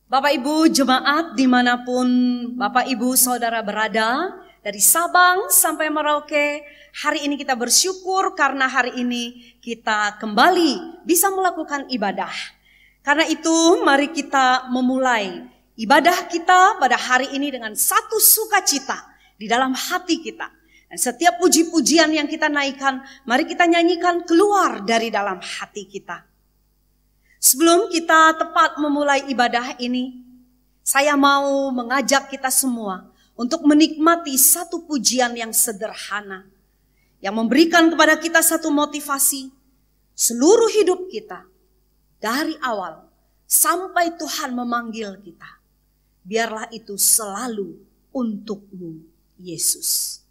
Bapak Ibu jemaat dimanapun Bapak Ibu Saudara berada, dari Sabang sampai Merauke, hari ini kita bersyukur karena hari ini kita kembali bisa melakukan ibadah. Karena itu mari kita memulai ibadah kita pada hari ini dengan satu sukacita di dalam hati kita. Dan setiap puji-pujian yang kita naikkan, mari kita nyanyikan keluar dari dalam hati kita. Sebelum kita tepat memulai ibadah ini, saya mau mengajak kita semua untuk menikmati satu pujian yang sederhana, yang memberikan kepada kita satu motivasi seluruh hidup kita, dari awal sampai Tuhan memanggil kita. Biarlah itu selalu untukmu, Yesus.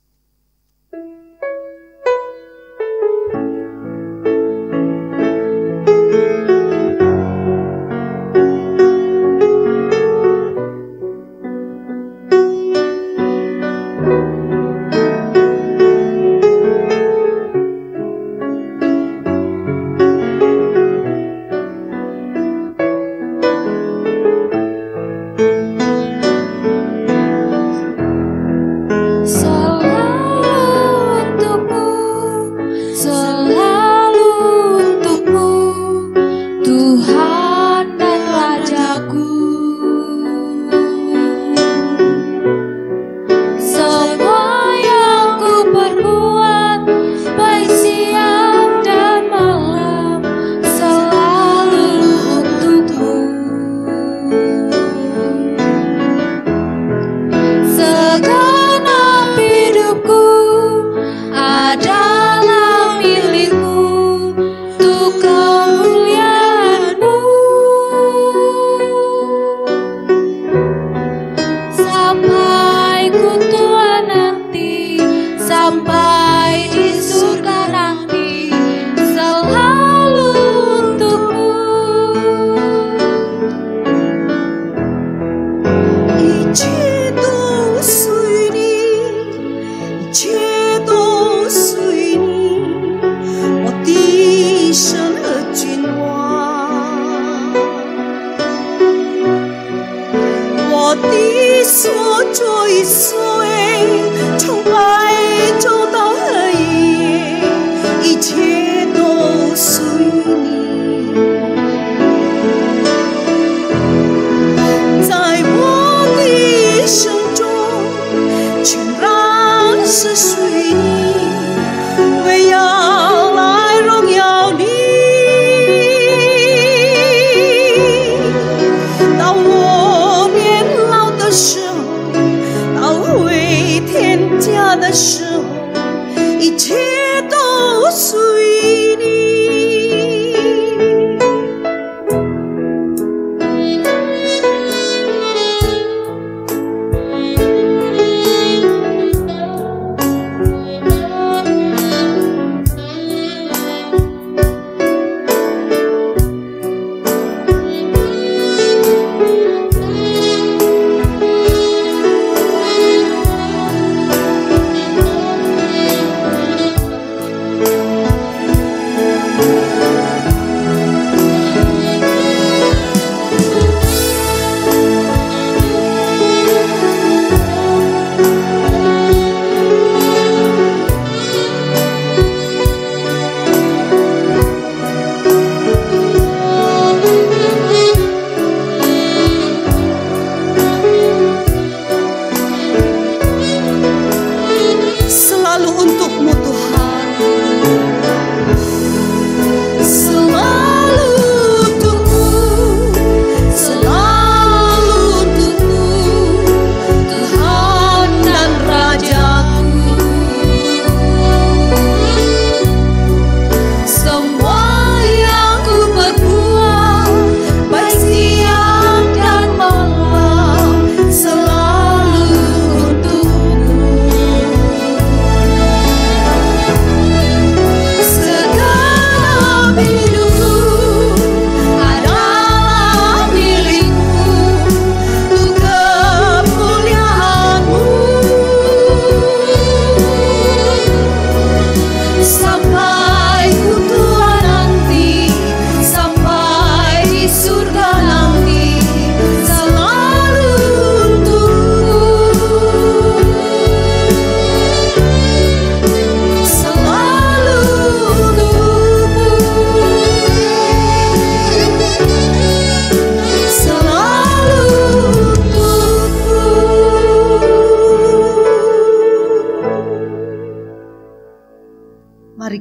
一切都随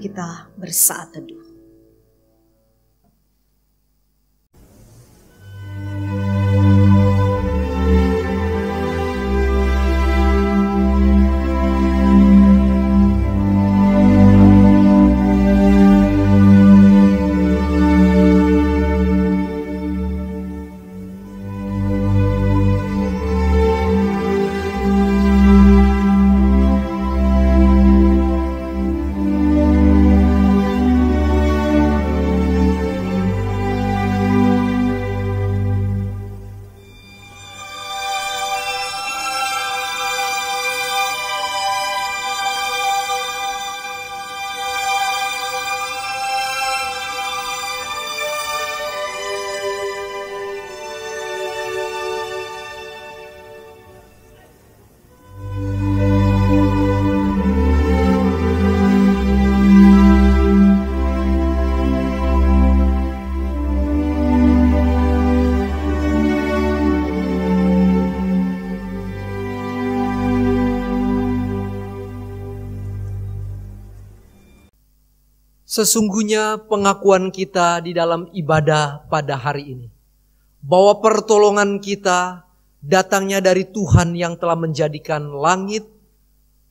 kita bersaat teduh. Sesungguhnya pengakuan kita di dalam ibadah pada hari ini, bahwa pertolongan kita datangnya dari Tuhan yang telah menjadikan langit,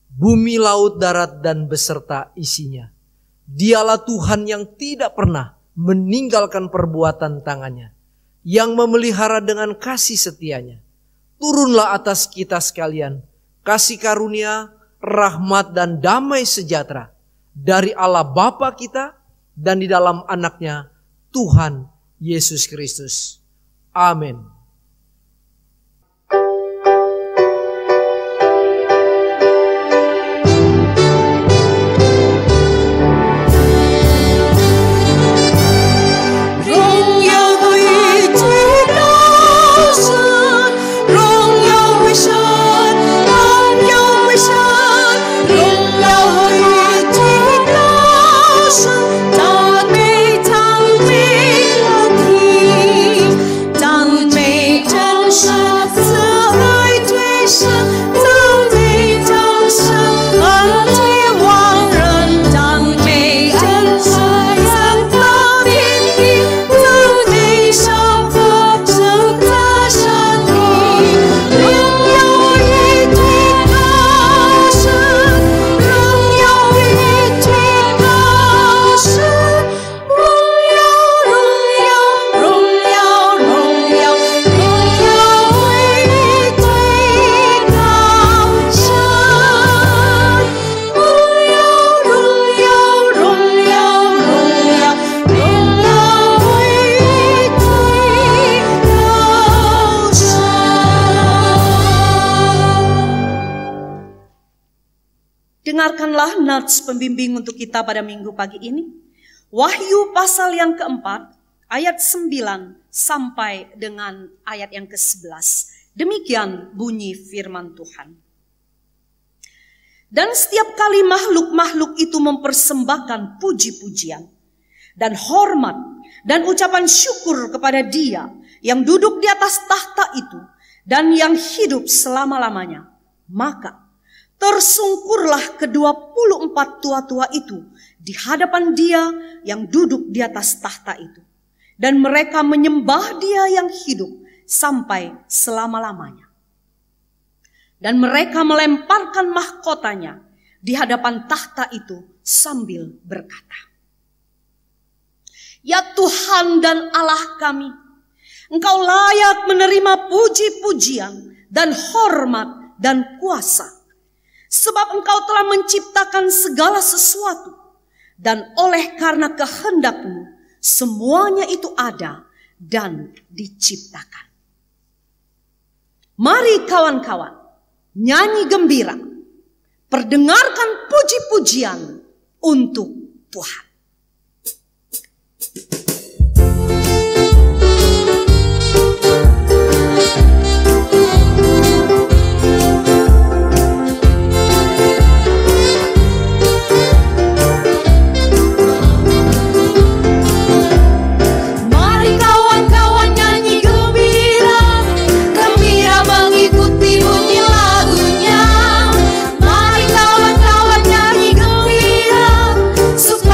bumi, laut, darat, dan beserta isinya. Dialah Tuhan yang tidak pernah meninggalkan perbuatan tangannya, yang memelihara dengan kasih setianya. Turunlah atas kita sekalian kasih karunia, rahmat, dan damai sejahtera dari Allah Bapa kita dan di dalam anaknya Tuhan Yesus Kristus. Amin. Dengarkanlah nats pembimbing untuk kita pada minggu pagi ini. Wahyu pasal yang keempat, ayat 9 sampai dengan ayat yang ke-11. Demikian bunyi firman Tuhan. Dan setiap kali makhluk-makhluk itu mempersembahkan puji-pujian dan hormat dan ucapan syukur kepada Dia yang duduk di atas tahta itu dan yang hidup selama-lamanya, maka tersungkurlah ke-24 tua-tua itu di hadapan Dia yang duduk di atas tahta itu. Dan mereka menyembah Dia yang hidup sampai selama-lamanya. Dan mereka melemparkan mahkotanya di hadapan tahta itu sambil berkata, Ya Tuhan dan Allah kami, Engkau layak menerima puji-pujian dan hormat dan kuasa. Sebab Engkau telah menciptakan segala sesuatu, dan oleh karena kehendak-Mu, semuanya itu ada dan diciptakan. Mari kawan-kawan, nyanyi gembira, perdengarkan puji-pujian untuk Tuhan. Supaya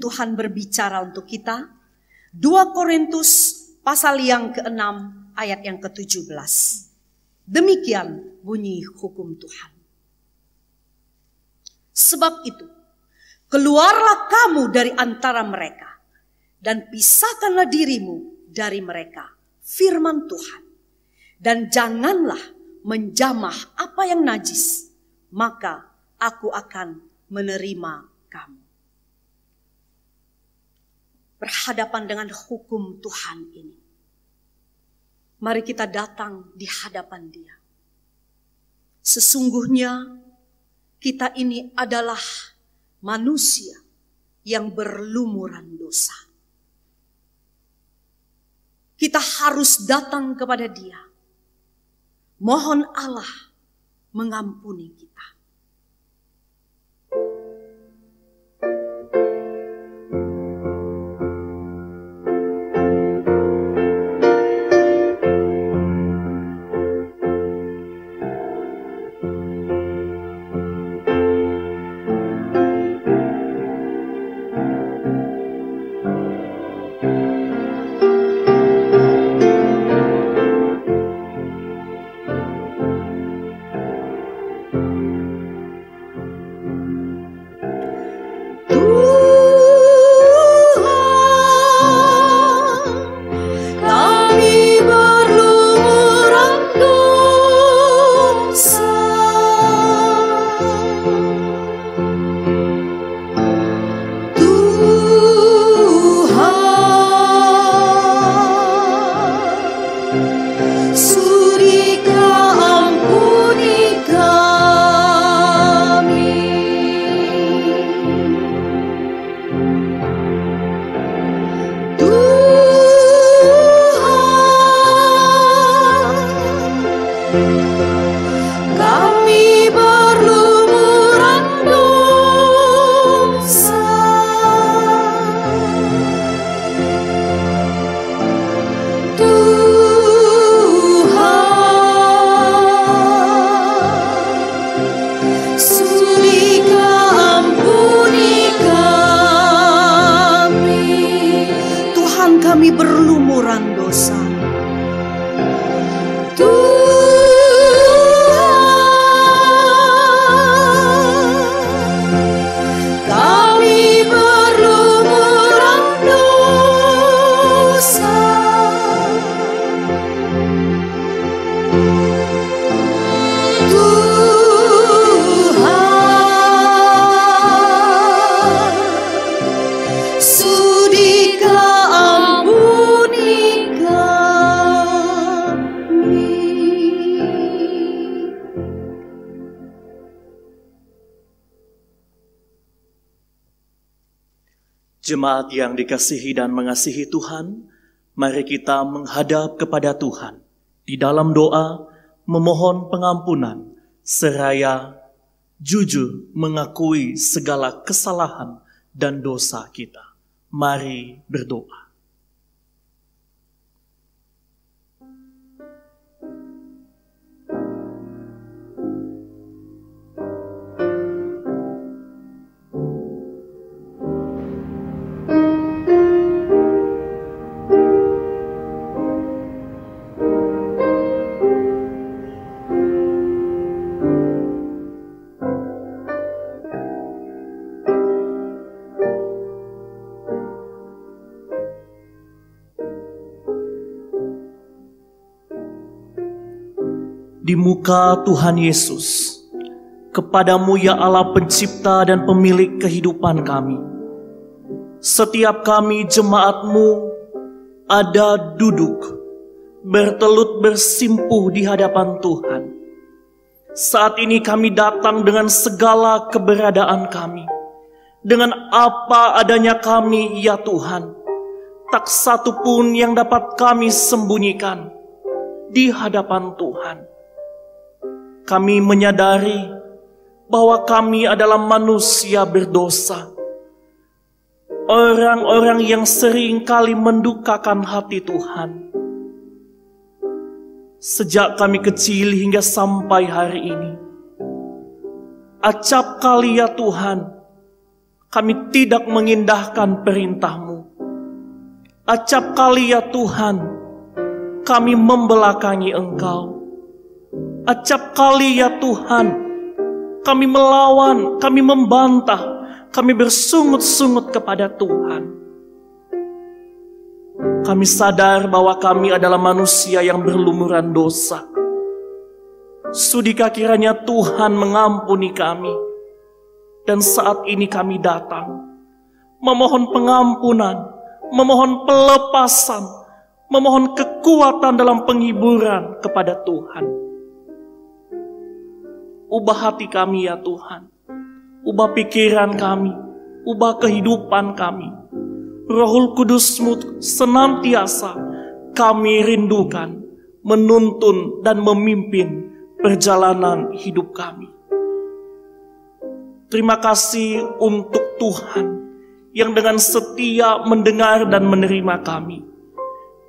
Tuhan berbicara untuk kita. 2 Korintus pasal yang ke-6 ayat yang ke-17. Demikian bunyi hukum Tuhan. Sebab itu, keluarlah kamu dari antara mereka dan pisahkanlah dirimu dari mereka, firman Tuhan. Dan janganlah menjamah apa yang najis, maka aku akan menerima kamu. Berhadapan dengan hukum Tuhan ini, mari kita datang di hadapan Dia. Sesungguhnya kita ini adalah manusia yang berlumuran dosa. Kita harus datang kepada Dia. Mohon Allah mengampuni kita. Jemaat yang dikasihi dan mengasihi Tuhan, mari kita menghadap kepada Tuhan di dalam doa, memohon pengampunan, seraya jujur mengakui segala kesalahan dan dosa kita. Mari berdoa. Di muka Tuhan Yesus, kepadamu ya Allah pencipta dan pemilik kehidupan kami. Setiap kami jemaat-Mu ada duduk, bertelut bersimpuh di hadapan Tuhan. Saat ini kami datang dengan segala keberadaan kami, dengan apa adanya kami ya Tuhan. Tak satu pun yang dapat kami sembunyikan di hadapan Tuhan. Kami menyadari bahwa kami adalah manusia berdosa. Orang-orang yang sering kali mendukakan hati Tuhan. Sejak kami kecil hingga sampai hari ini. Acap kali ya Tuhan, kami tidak mengindahkan perintah-Mu. Acap kali ya Tuhan, kami membelakangi Engkau. Acap kali ya Tuhan, kami melawan, kami membantah, kami bersungut-sungut kepada Tuhan. Kami sadar bahwa kami adalah manusia yang berlumuran dosa. Sudikah kiranya Tuhan mengampuni kami. Dan saat ini kami datang memohon pengampunan, memohon pelepasan, memohon kekuatan dalam penghiburan kepada Tuhan. Ubah hati kami ya Tuhan, ubah pikiran kami, ubah kehidupan kami. Roh Kudus-Mu senantiasa kami rindukan, menuntun dan memimpin perjalanan hidup kami. Terima kasih untuk Tuhan yang dengan setia mendengar dan menerima kami.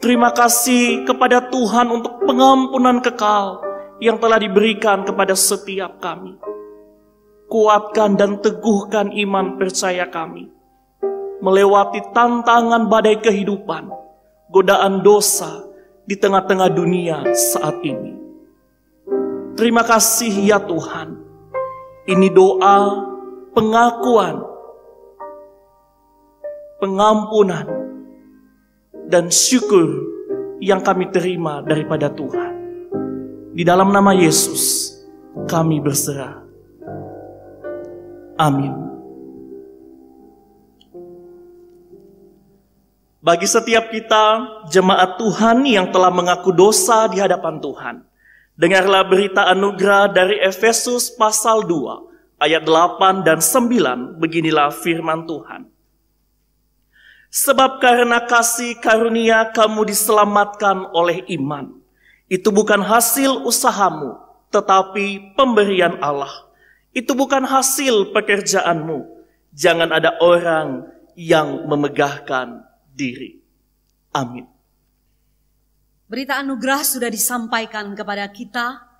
Terima kasih kepada Tuhan untuk pengampunan kekal yang telah diberikan kepada setiap kami. Kuatkan dan teguhkan iman percaya kami melewati tantangan badai kehidupan, godaan dosa di tengah-tengah dunia saat ini. Terima kasih ya Tuhan. Ini doa pengakuan, pengampunan, dan syukur yang kami terima daripada Tuhan. Di dalam nama Yesus kami berserah. Amin. Bagi setiap kita, jemaat Tuhan yang telah mengaku dosa di hadapan Tuhan, dengarlah berita anugerah dari Efesus pasal 2, ayat 8 dan 9, beginilah firman Tuhan. Sebab karena kasih karunia kamu diselamatkan oleh iman. Itu bukan hasil usahamu, tetapi pemberian Allah. Itu bukan hasil pekerjaanmu. Jangan ada orang yang memegahkan diri. Amin. Berita anugerah sudah disampaikan kepada kita.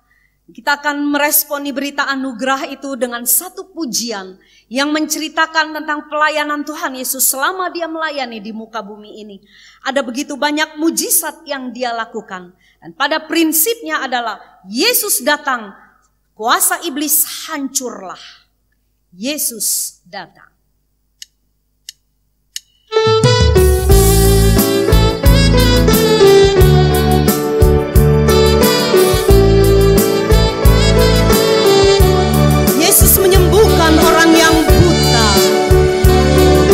Kita akan meresponi berita anugerah itu dengan satu pujian yang menceritakan tentang pelayanan Tuhan Yesus selama dia melayani di muka bumi ini. Ada begitu banyak mujizat yang dia lakukan. Dan pada prinsipnya adalah Yesus datang, kuasa iblis hancurlah. Yesus datang. Yesus menyembuhkan orang yang buta.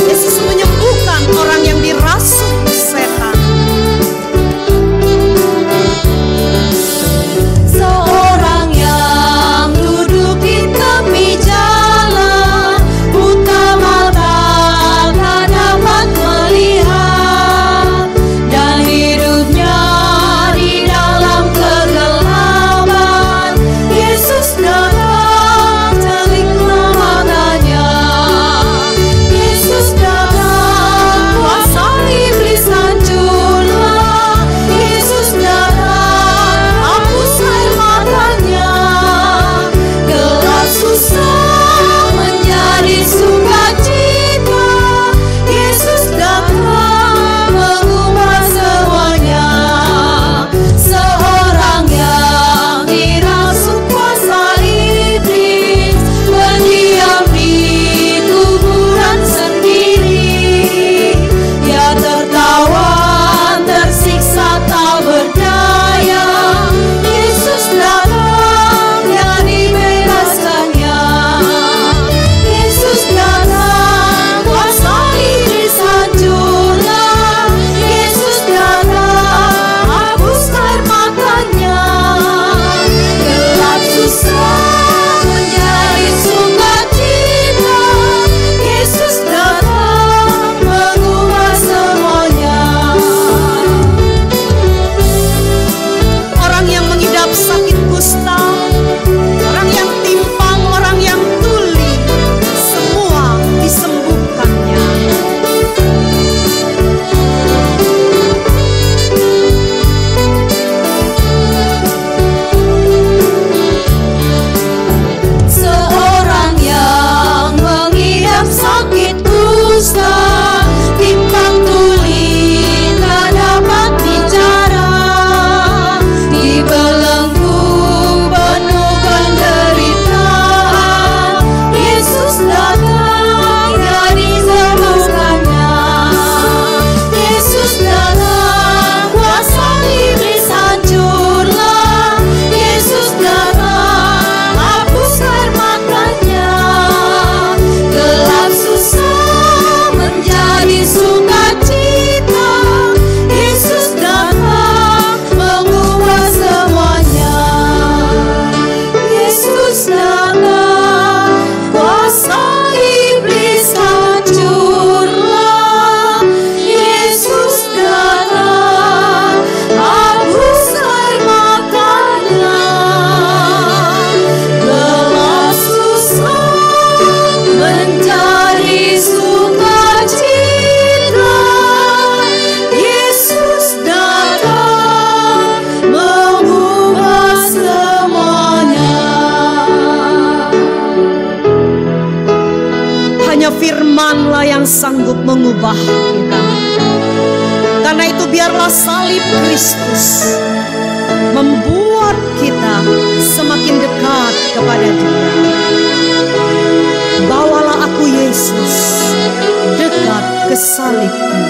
Yesus menyembuhkan orang yang dirasuk setan. Seorang yang duduk di tepi jalan, buta Firman-Lah yang sanggup mengubah kita. Karena itu biarlah salib Kristus membuat kita semakin dekat kepada Dia. Bawalah aku Yesus dekat ke salib-Mu.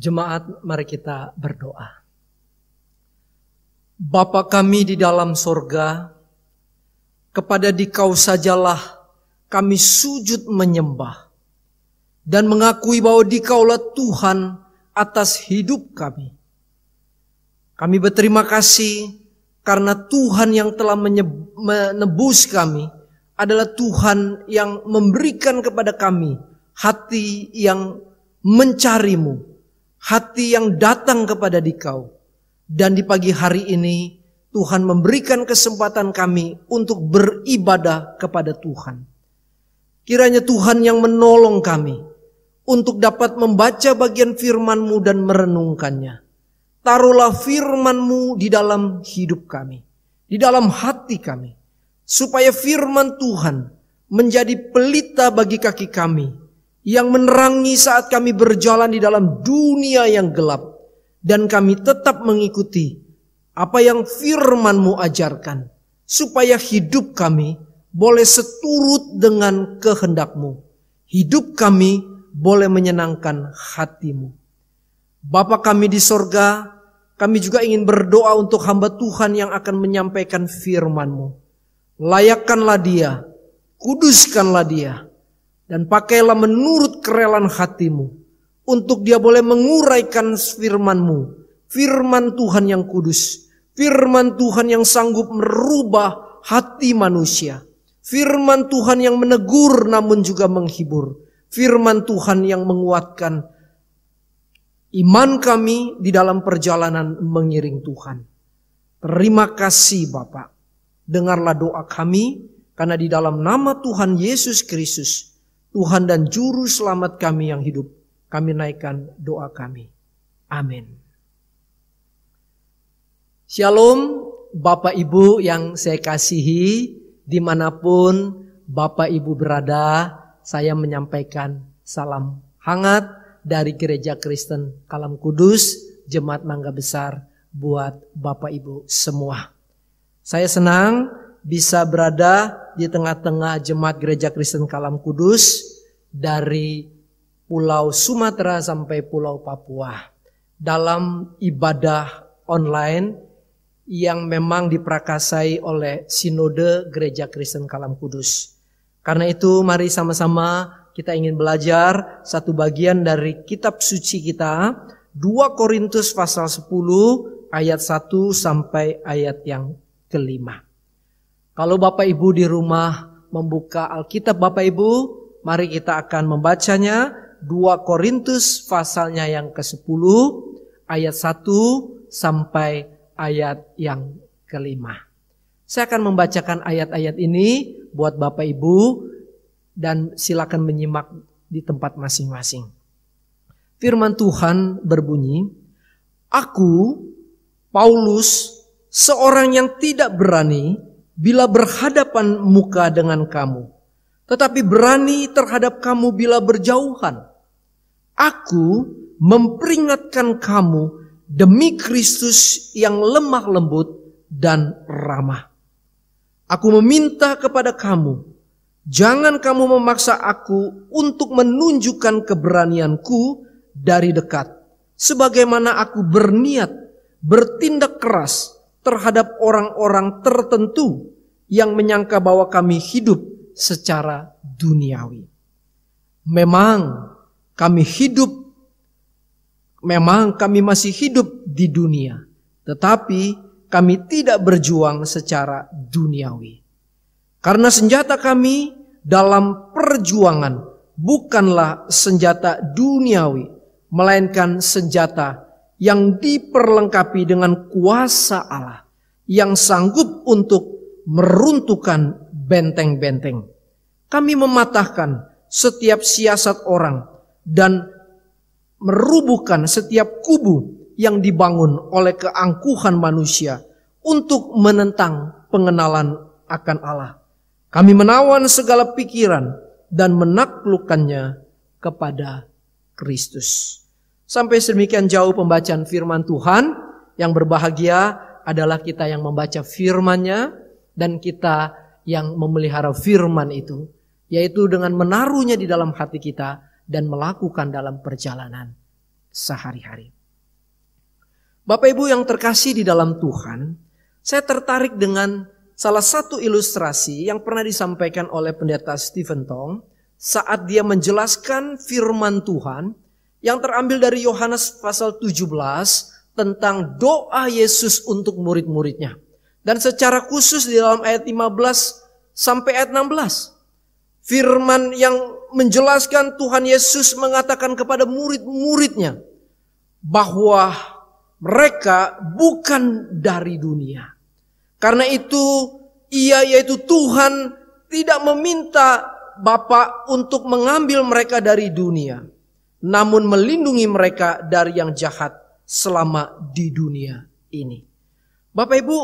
Jemaat, mari kita berdoa. Bapa kami di dalam sorga, kepada Dikau sajalah kami sujud menyembah dan mengakui bahwa Dikaulah Tuhan atas hidup kami. Kami berterima kasih karena Tuhan yang telah menebus kami adalah Tuhan yang memberikan kepada kami hati yang mencari-Mu, hati yang datang kepada Dikau. Dan di pagi hari ini Tuhan memberikan kesempatan kami untuk beribadah kepada Tuhan. Kiranya Tuhan yang menolong kami untuk dapat membaca bagian firman-Mu dan merenungkannya. Taruhlah firman-Mu di dalam hidup kami, di dalam hati kami, supaya firman Tuhan menjadi pelita bagi kaki kami, yang menerangi saat kami berjalan di dalam dunia yang gelap. Dan kami tetap mengikuti apa yang firman-Mu ajarkan, supaya hidup kami boleh seturut dengan kehendak-Mu. Hidup kami boleh menyenangkan hati-Mu. Bapa kami di sorga, kami juga ingin berdoa untuk hamba Tuhan yang akan menyampaikan firman-Mu. Layakkanlah dia, kuduskanlah dia, dan pakailah menurut kerelaan hati-Mu, untuk dia boleh menguraikan firman-Mu, firman Tuhan yang kudus, firman Tuhan yang sanggup merubah hati manusia, firman Tuhan yang menegur namun juga menghibur, firman Tuhan yang menguatkan iman kami di dalam perjalanan mengiring Tuhan. Terima kasih Bapa. Dengarlah doa kami, karena di dalam nama Tuhan Yesus Kristus, Tuhan dan Juru Selamat kami yang hidup, kami naikkan doa kami. Amin. Shalom Bapak Ibu yang saya kasihi, dimanapun Bapak Ibu berada, saya menyampaikan salam hangat dari Gereja Kristen Kalam Kudus, Jemaat Mangga Besar, buat Bapak Ibu semua. Saya senang bisa berada di tengah-tengah Jemaat Gereja Kristen Kalam Kudus dari Pulau Sumatera sampai Pulau Papua dalam ibadah online yang memang diprakasai oleh Sinode Gereja Kristen Kalam Kudus. Karena itu mari sama-sama kita ingin belajar satu bagian dari kitab suci kita, 2 Korintus pasal 10 ayat 1 sampai ayat yang ke-5. Kalau Bapak Ibu di rumah membuka Alkitab Bapak Ibu, mari kita akan membacanya 2 Korintus pasalnya yang ke-10 ayat 1 sampai ayat yang ke-5. Saya akan membacakan ayat-ayat ini buat Bapak Ibu dan silakan menyimak di tempat masing-masing. Firman Tuhan berbunyi, "Aku, Paulus, seorang yang tidak berani bila berhadapan muka dengan kamu, tetapi berani terhadap kamu bila berjauhan. Aku memperingatkan kamu demi Kristus yang lemah lembut dan ramah. Aku meminta kepada kamu, jangan kamu memaksa aku untuk menunjukkan keberanianku dari dekat, sebagaimana aku berniat bertindak keras terhadap orang-orang tertentu yang menyangka bahwa kami hidup secara duniawi. Memang kami masih hidup di dunia, tetapi kami tidak berjuang secara duniawi. Karena senjata kami dalam perjuangan bukanlah senjata duniawi, melainkan senjata yang diperlengkapi dengan kuasa Allah yang sanggup untuk meruntuhkan benteng-benteng. Kami mematahkan setiap siasat orang dan merubuhkan setiap kubu yang dibangun oleh keangkuhan manusia untuk menentang pengenalan akan Allah. Kami menawan segala pikiran dan menaklukkannya kepada Kristus." Sampai sedemikian jauh pembacaan firman Tuhan. Yang berbahagia adalah kita yang membaca firman-Nya dan kita yang memelihara firman itu, yaitu dengan menaruhnya di dalam hati kita dan melakukan dalam perjalanan sehari-hari. Bapak Ibu yang terkasih di dalam Tuhan, saya tertarik dengan salah satu ilustrasi yang pernah disampaikan oleh pendeta Stephen Tong saat dia menjelaskan firman Tuhan yang terambil dari Yohanes pasal 17 tentang doa Yesus untuk murid-muridnya. Dan secara khusus di dalam ayat 15 sampai ayat 16. Firman yang menjelaskan Tuhan Yesus mengatakan kepada murid-muridnya bahwa mereka bukan dari dunia. Karena itu Ia yaitu Tuhan tidak meminta Bapa untuk mengambil mereka dari dunia, namun melindungi mereka dari yang jahat selama di dunia ini. Bapak Ibu,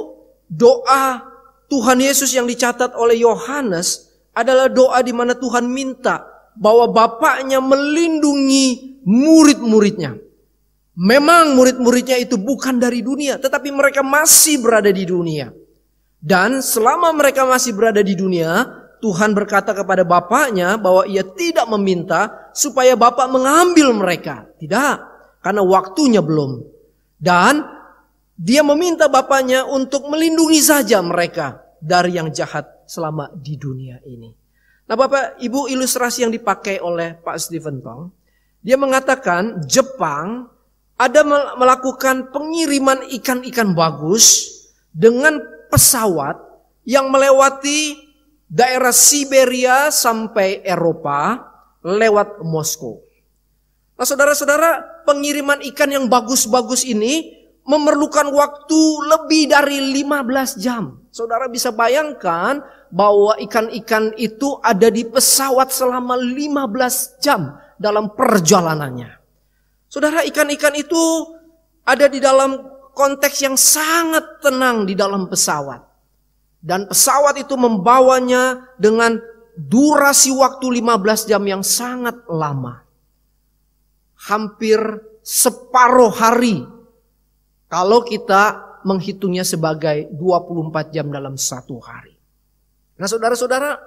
doa Tuhan Yesus yang dicatat oleh Yohanes adalah doa di mana Tuhan minta bahwa Bapaknya melindungi murid-muridnya. Memang murid-muridnya itu bukan dari dunia, tetapi mereka masih berada di dunia. Dan selama mereka masih berada di dunia, Tuhan berkata kepada Bapaknya bahwa Ia tidak meminta supaya Bapa mengambil mereka. Tidak, karena waktunya belum. Dan Dia meminta Bapaknya untuk melindungi saja mereka dari yang jahat selama di dunia ini. Nah Bapak Ibu, ilustrasi yang dipakai oleh Pak Stephen Tong Dia mengatakan Jepang ada melakukan pengiriman ikan-ikan bagus dengan pesawat yang melewati daerah Siberia sampai Eropa lewat Moskow. Nah, saudara-saudara, pengiriman ikan yang bagus-bagus ini memerlukan waktu lebih dari 15 jam. Saudara bisa bayangkan bahwa ikan-ikan itu ada di pesawat selama 15 jam dalam perjalanannya. Saudara, ikan-ikan itu ada di dalam konteks yang sangat tenang di dalam pesawat. Dan pesawat itu membawanya dengan durasi waktu 15 jam yang sangat lama. Hampir separuh hari kalau kita menghitungnya sebagai 24 jam dalam satu hari. Nah, saudara-saudara,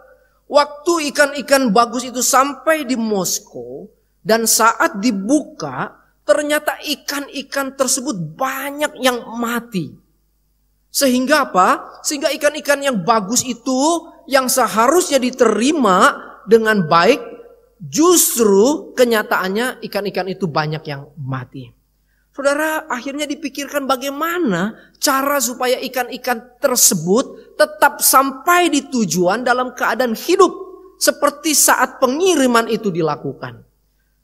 waktu ikan-ikan bagus itu sampai di Moskow dan saat dibuka ternyata ikan-ikan tersebut banyak yang mati. Sehingga apa? Sehingga ikan-ikan yang bagus itu yang seharusnya diterima dengan baik, justru kenyataannya ikan-ikan itu banyak yang mati. Saudara, akhirnya dipikirkan bagaimana cara supaya ikan-ikan tersebut tetap sampai di tujuan dalam keadaan hidup seperti saat pengiriman itu dilakukan.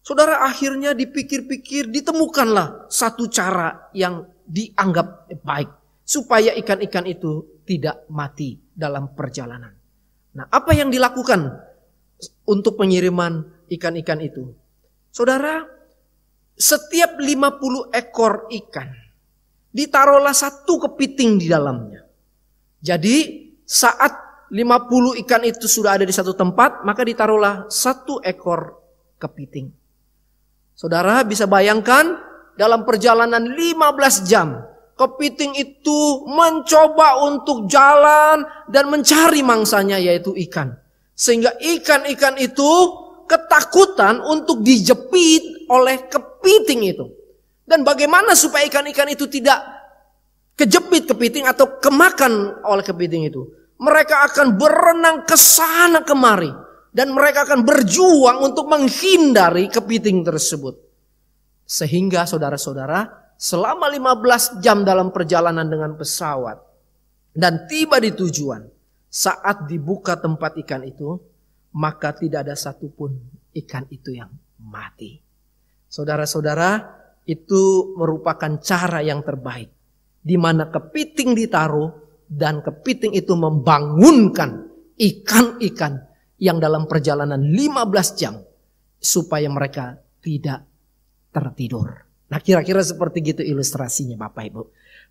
Saudara, akhirnya dipikir-pikir, ditemukanlah satu cara yang dianggap baik supaya ikan-ikan itu tidak mati dalam perjalanan. Nah, apa yang dilakukan untuk pengiriman ikan-ikan itu? Saudara, setiap 50 ekor ikan ditaruhlah satu kepiting di dalamnya. Jadi saat 50 ikan itu sudah ada di satu tempat, maka ditaruhlah satu ekor kepiting. Saudara bisa bayangkan dalam perjalanan 15 jam, kepiting itu mencoba untuk jalan dan mencari mangsanya yaitu ikan. Sehingga ikan-ikan itu ketakutan untuk dijepit oleh kepiting itu. Dan bagaimana supaya ikan-ikan itu tidak kejepit kepiting atau kemakan oleh kepiting itu? Mereka akan berenang ke sana kemari. Dan mereka akan berjuang untuk menghindari kepiting tersebut. Sehingga saudara-saudara, selama 15 jam dalam perjalanan dengan pesawat dan tiba di tujuan, saat dibuka tempat ikan itu, maka tidak ada satupun ikan itu yang mati. Saudara-saudara, itu merupakan cara yang terbaik, di mana kepiting ditaruh dan kepiting itu membangunkan ikan-ikan yang dalam perjalanan 15 jam supaya mereka tidak tertidur. Nah, kira-kira seperti gitu ilustrasinya Bapak Ibu.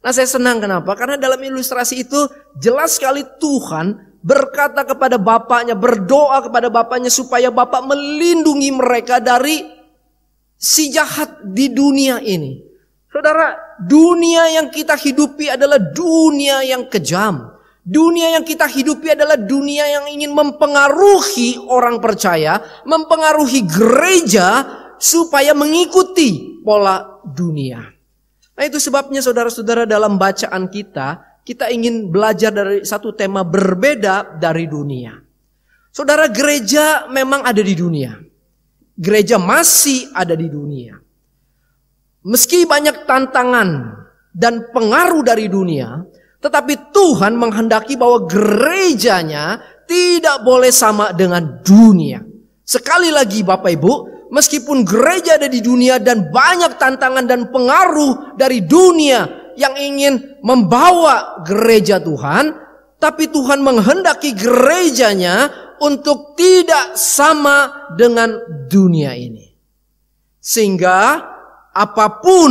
Nah, saya senang kenapa? Karena dalam ilustrasi itu jelas sekali Tuhan berkata kepada bapaknya, berdoa kepada bapaknya supaya bapak melindungi mereka dari si jahat di dunia ini. Saudara, dunia yang kita hidupi adalah dunia yang kejam. Dunia yang kita hidupi adalah dunia yang ingin mempengaruhi orang percaya, mempengaruhi gereja supaya mengikuti pola dunia. Nah, itu sebabnya saudara-saudara dalam bacaan kita ingin belajar dari satu tema berbeda dari dunia. Saudara, gereja memang ada di dunia. Gereja masih ada di dunia. Meski banyak tantangan dan pengaruh dari dunia, tetapi Tuhan menghendaki bahwa gerejanya tidak boleh sama dengan dunia. Sekali lagi Bapak Ibu, meskipun gereja ada di dunia dan banyak tantangan dan pengaruh dari dunia yang ingin membawa gereja Tuhan, tapi Tuhan menghendaki gerejanya untuk tidak sama dengan dunia ini. Sehingga apapun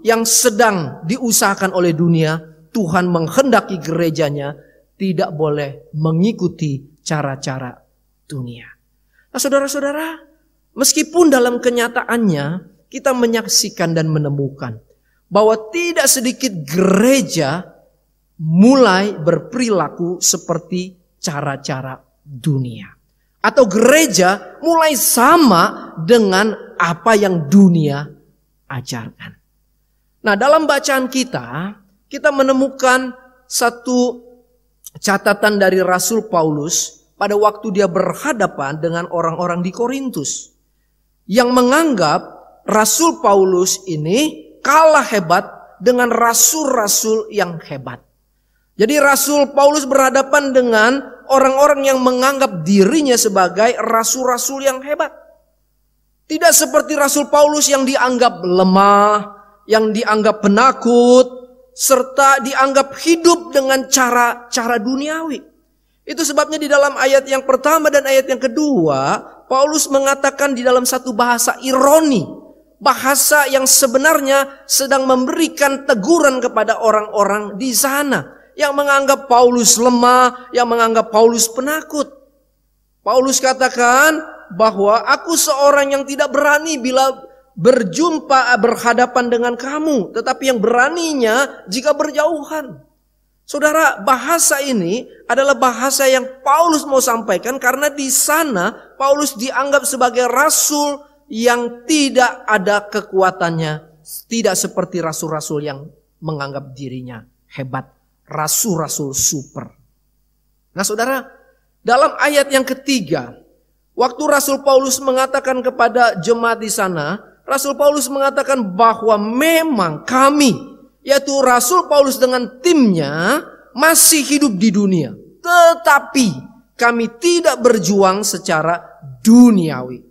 yang sedang diusahakan oleh dunia, Tuhan menghendaki gerejanya tidak boleh mengikuti cara-cara dunia. Nah, saudara-saudara, meskipun dalam kenyataannya kita menyaksikan dan menemukan bahwa tidak sedikit gereja mulai berperilaku seperti cara-cara dunia. Atau gereja mulai sama dengan apa yang dunia ajarkan. Nah, dalam bacaan kita menemukan satu catatan dari Rasul Paulus pada waktu dia berhadapan dengan orang-orang di Korintus yang menganggap Rasul Paulus ini kalah hebat dengan rasul-rasul yang hebat. Jadi Rasul Paulus berhadapan dengan orang-orang yang menganggap dirinya sebagai rasul-rasul yang hebat. Tidak seperti Rasul Paulus yang dianggap lemah, yang dianggap penakut, serta dianggap hidup dengan cara duniawi. Itu sebabnya di dalam ayat yang pertama dan ayat yang kedua, Paulus mengatakan di dalam satu bahasa ironi, bahasa yang sebenarnya sedang memberikan teguran kepada orang-orang di sana yang menganggap Paulus lemah, yang menganggap Paulus penakut. Paulus katakan bahwa aku seorang yang tidak berani bila berhadapan dengan kamu, tetapi yang beraninya jika berjauhan. Saudara, bahasa ini adalah bahasa yang Paulus mau sampaikan karena di sana Paulus dianggap sebagai rasul yang tidak ada kekuatannya, tidak seperti rasul-rasul yang menganggap dirinya hebat, rasul-rasul super. Nah, saudara, dalam ayat yang ketiga, waktu Rasul Paulus mengatakan kepada jemaat di sana, Rasul Paulus mengatakan bahwa memang kami, yaitu Rasul Paulus dengan timnya, masih hidup di dunia. Tetapi kami tidak berjuang secara duniawi.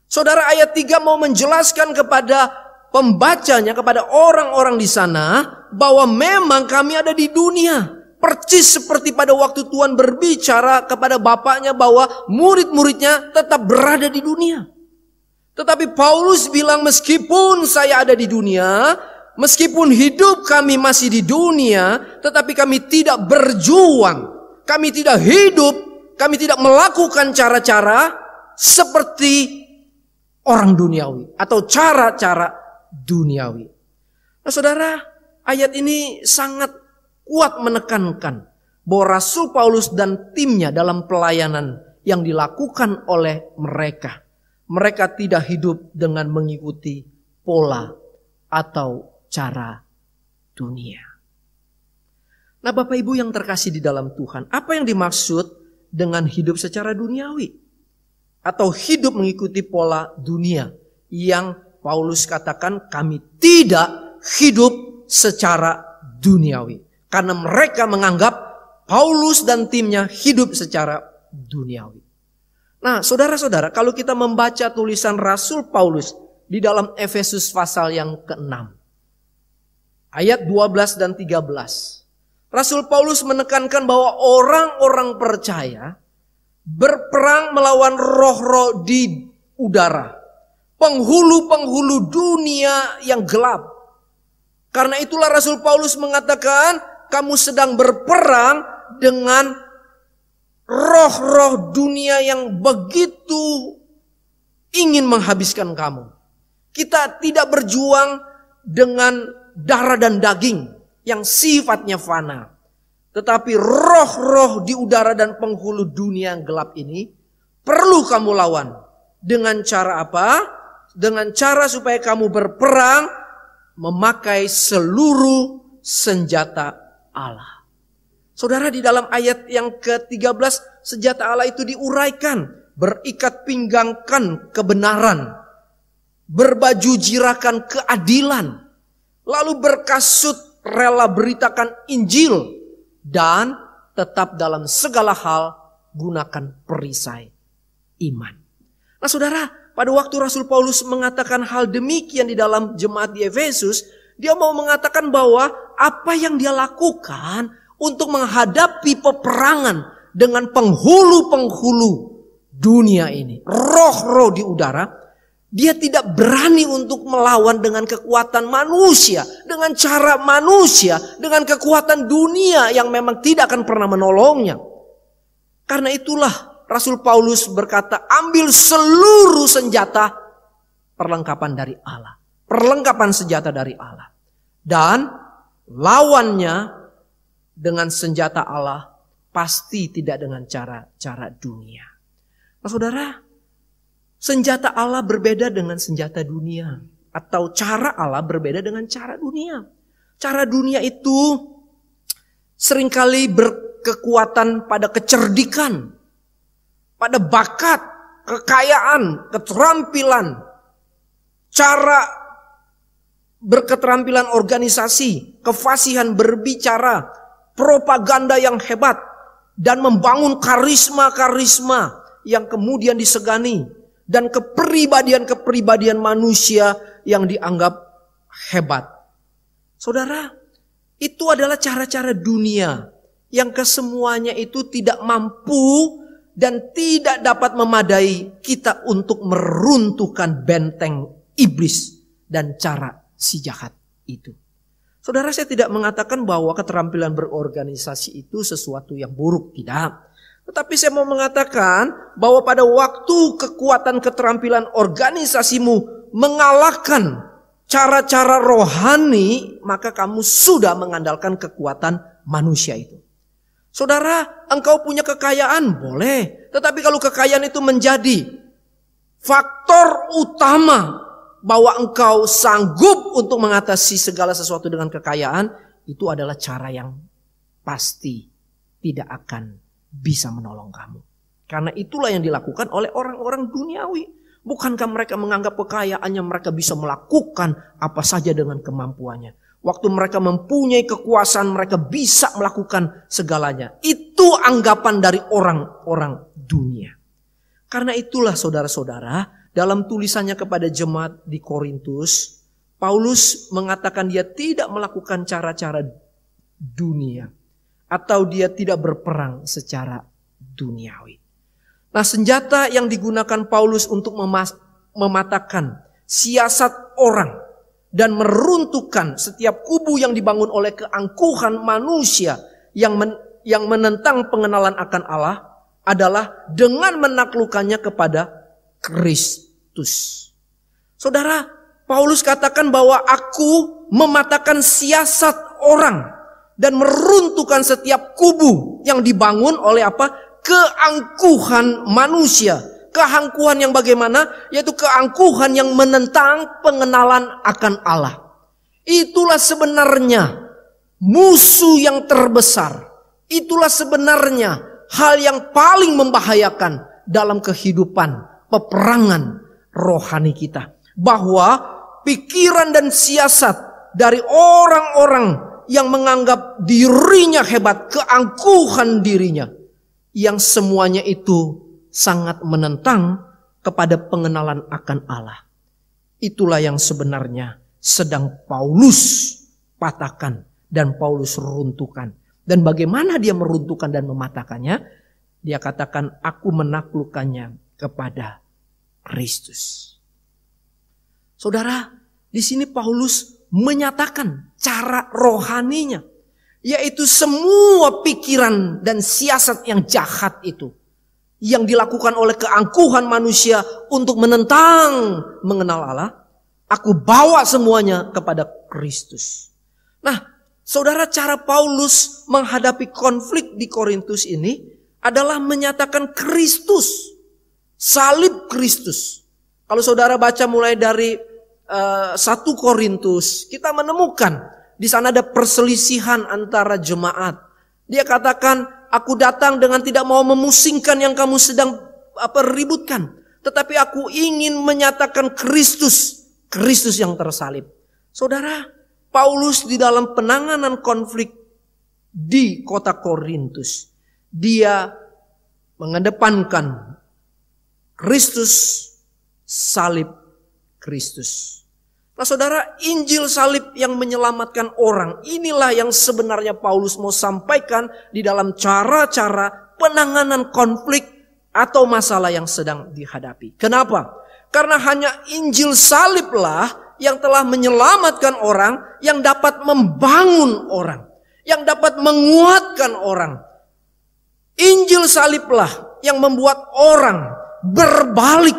Saudara, ayat 3 mau menjelaskan kepada pembacanya, kepada orang-orang di sana, bahwa memang kami ada di dunia. Percis seperti pada waktu Tuhan berbicara kepada bapaknya bahwa murid-muridnya tetap berada di dunia. Tetapi Paulus bilang, meskipun saya ada di dunia, meskipun hidup kami masih di dunia, tetapi kami tidak berjuang, kami tidak hidup, kami tidak melakukan cara-cara seperti orang duniawi atau cara-cara duniawi. Nah, saudara, ayat ini sangat kuat menekankan bahwa Rasul Paulus dan timnya dalam pelayanan yang dilakukan oleh mereka tidak hidup dengan mengikuti pola atau cara dunia. Nah, Bapak Ibu yang terkasih di dalam Tuhan, apa yang dimaksud dengan hidup secara duniawi? Atau hidup mengikuti pola dunia yang Paulus katakan kami tidak hidup secara duniawi. Karena mereka menganggap Paulus dan timnya hidup secara duniawi. Nah, saudara-saudara, kalau kita membaca tulisan Rasul Paulus di dalam Efesus pasal yang ke-6, ayat 12 dan 13. Rasul Paulus menekankan bahwa orang-orang percaya berperang melawan roh-roh di udara, penghulu-penghulu dunia yang gelap. Karena itulah Rasul Paulus mengatakan, kamu sedang berperang dengan roh-roh dunia yang begitu ingin menghabiskan kamu. Kita tidak berjuang dengan darah dan daging yang sifatnya fana. Tetapi roh-roh di udara dan penghulu dunia yang gelap ini perlu kamu lawan. Dengan cara apa? Dengan cara supaya kamu berperang memakai seluruh senjata Allah. Saudara, di dalam ayat yang ke-13 senjata Allah itu diuraikan. Berikat pinggangkan kebenaran, berbaju jirakan keadilan, lalu berkasut rela beritakan Injil, dan tetap dalam segala hal gunakan perisai iman. Nah, saudara, pada waktu Rasul Paulus mengatakan hal demikian di dalam jemaat di Efesus, dia mau mengatakan bahwa apa yang dia lakukan untuk menghadapi peperangan dengan penghulu-penghulu dunia ini, roh-roh di udara, dia tidak berani untuk melawan dengan kekuatan manusia, dengan cara manusia, dengan kekuatan dunia yang memang tidak akan pernah menolongnya. Karena itulah Rasul Paulus berkata, ambil seluruh senjata perlengkapan dari Allah, perlengkapan senjata dari Allah, dan lawannya dengan senjata Allah, pasti tidak dengan cara-cara dunia. Nah, saudara, senjata Allah berbeda dengan senjata dunia, atau cara Allah berbeda dengan cara dunia. Cara dunia itu seringkali berkekuatan pada kecerdikan, pada bakat, kekayaan, keterampilan, cara berketerampilan organisasi, kefasihan berbicara, propaganda yang hebat, dan membangun karisma-karisma yang kemudian disegani, dan kepribadian-kepribadian manusia yang dianggap hebat. Saudara, itu adalah cara-cara dunia yang kesemuanya itu tidak mampu dan tidak dapat memadai kita untuk meruntuhkan benteng iblis dan cara si jahat itu. Saudara, saya tidak mengatakan bahwa keterampilan berorganisasi itu sesuatu yang buruk, tidak. Tetapi saya mau mengatakan bahwa pada waktu kekuatan keterampilan organisasimu mengalahkan cara-cara rohani, maka kamu sudah mengandalkan kekuatan manusia itu. Saudara, engkau punya kekayaan, boleh. Tetapi kalau kekayaan itu menjadi faktor utama bahwa engkau sanggup untuk mengatasi segala sesuatu dengan kekayaan, itu adalah cara yang pasti tidak akan bisa menolong kamu. Karena itulah yang dilakukan oleh orang-orang duniawi. Bukankah mereka menganggap kekayaannya mereka bisa melakukan apa saja dengan kemampuannya? Waktu mereka mempunyai kekuasaan, mereka bisa melakukan segalanya. Itu anggapan dari orang-orang dunia. Karena itulah saudara-saudara, dalam tulisannya kepada jemaat di Korintus, Paulus mengatakan dia tidak melakukan cara-cara dunia. Atau dia tidak berperang secara duniawi. Nah, senjata yang digunakan Paulus untuk mematahkan siasat orang dan meruntuhkan setiap kubu yang dibangun oleh keangkuhan manusia yang menentang pengenalan akan Allah adalah dengan menaklukkannya kepada Kristus. Saudara, Paulus katakan bahwa aku mematahkan siasat orang dan meruntuhkan setiap kubu yang dibangun oleh apa? Keangkuhan manusia. Keangkuhan yang bagaimana? Yaitu keangkuhan yang menentang pengenalan akan Allah. Itulah sebenarnya musuh yang terbesar. Itulah sebenarnya hal yang paling membahayakan dalam kehidupan peperangan rohani kita. Bahwa pikiran dan siasat dari orang-orang yang menganggap dirinya hebat, keangkuhan dirinya, yang semuanya itu sangat menentang kepada pengenalan akan Allah. Itulah yang sebenarnya sedang Paulus patahkan dan Paulus runtuhkan. Dan bagaimana dia meruntuhkan dan mematahkannya? Dia katakan, aku menaklukkannya kepada Kristus. Saudara, di sini Paulus menyatakan cara rohaninya, yaitu semua pikiran dan siasat yang jahat itu, yang dilakukan oleh keangkuhan manusia untuk menentang mengenal Allah, aku bawa semuanya kepada Kristus. Nah, saudara, cara Paulus menghadapi konflik di Korintus ini adalah menyatakan Kristus, salib Kristus. Kalau saudara baca mulai dari 1 Korintus, kita menemukan di sana ada perselisihan antara jemaat. Dia katakan, aku datang dengan tidak mau memusingkan yang kamu sedang ributkan. Tetapi aku ingin menyatakan Kristus. Kristus yang tersalib. Saudara, Paulus di dalam penanganan konflik di kota Korintus, dia mengedepankan Kristus, salib Kristus. Nah saudara, Injil salib yang menyelamatkan orang, inilah yang sebenarnya Paulus mau sampaikan di dalam cara-cara penanganan konflik atau masalah yang sedang dihadapi. Kenapa? Karena hanya Injil saliblah yang telah menyelamatkan orang, yang dapat membangun orang, yang dapat menguatkan orang. Injil saliblah yang membuat orang berbalik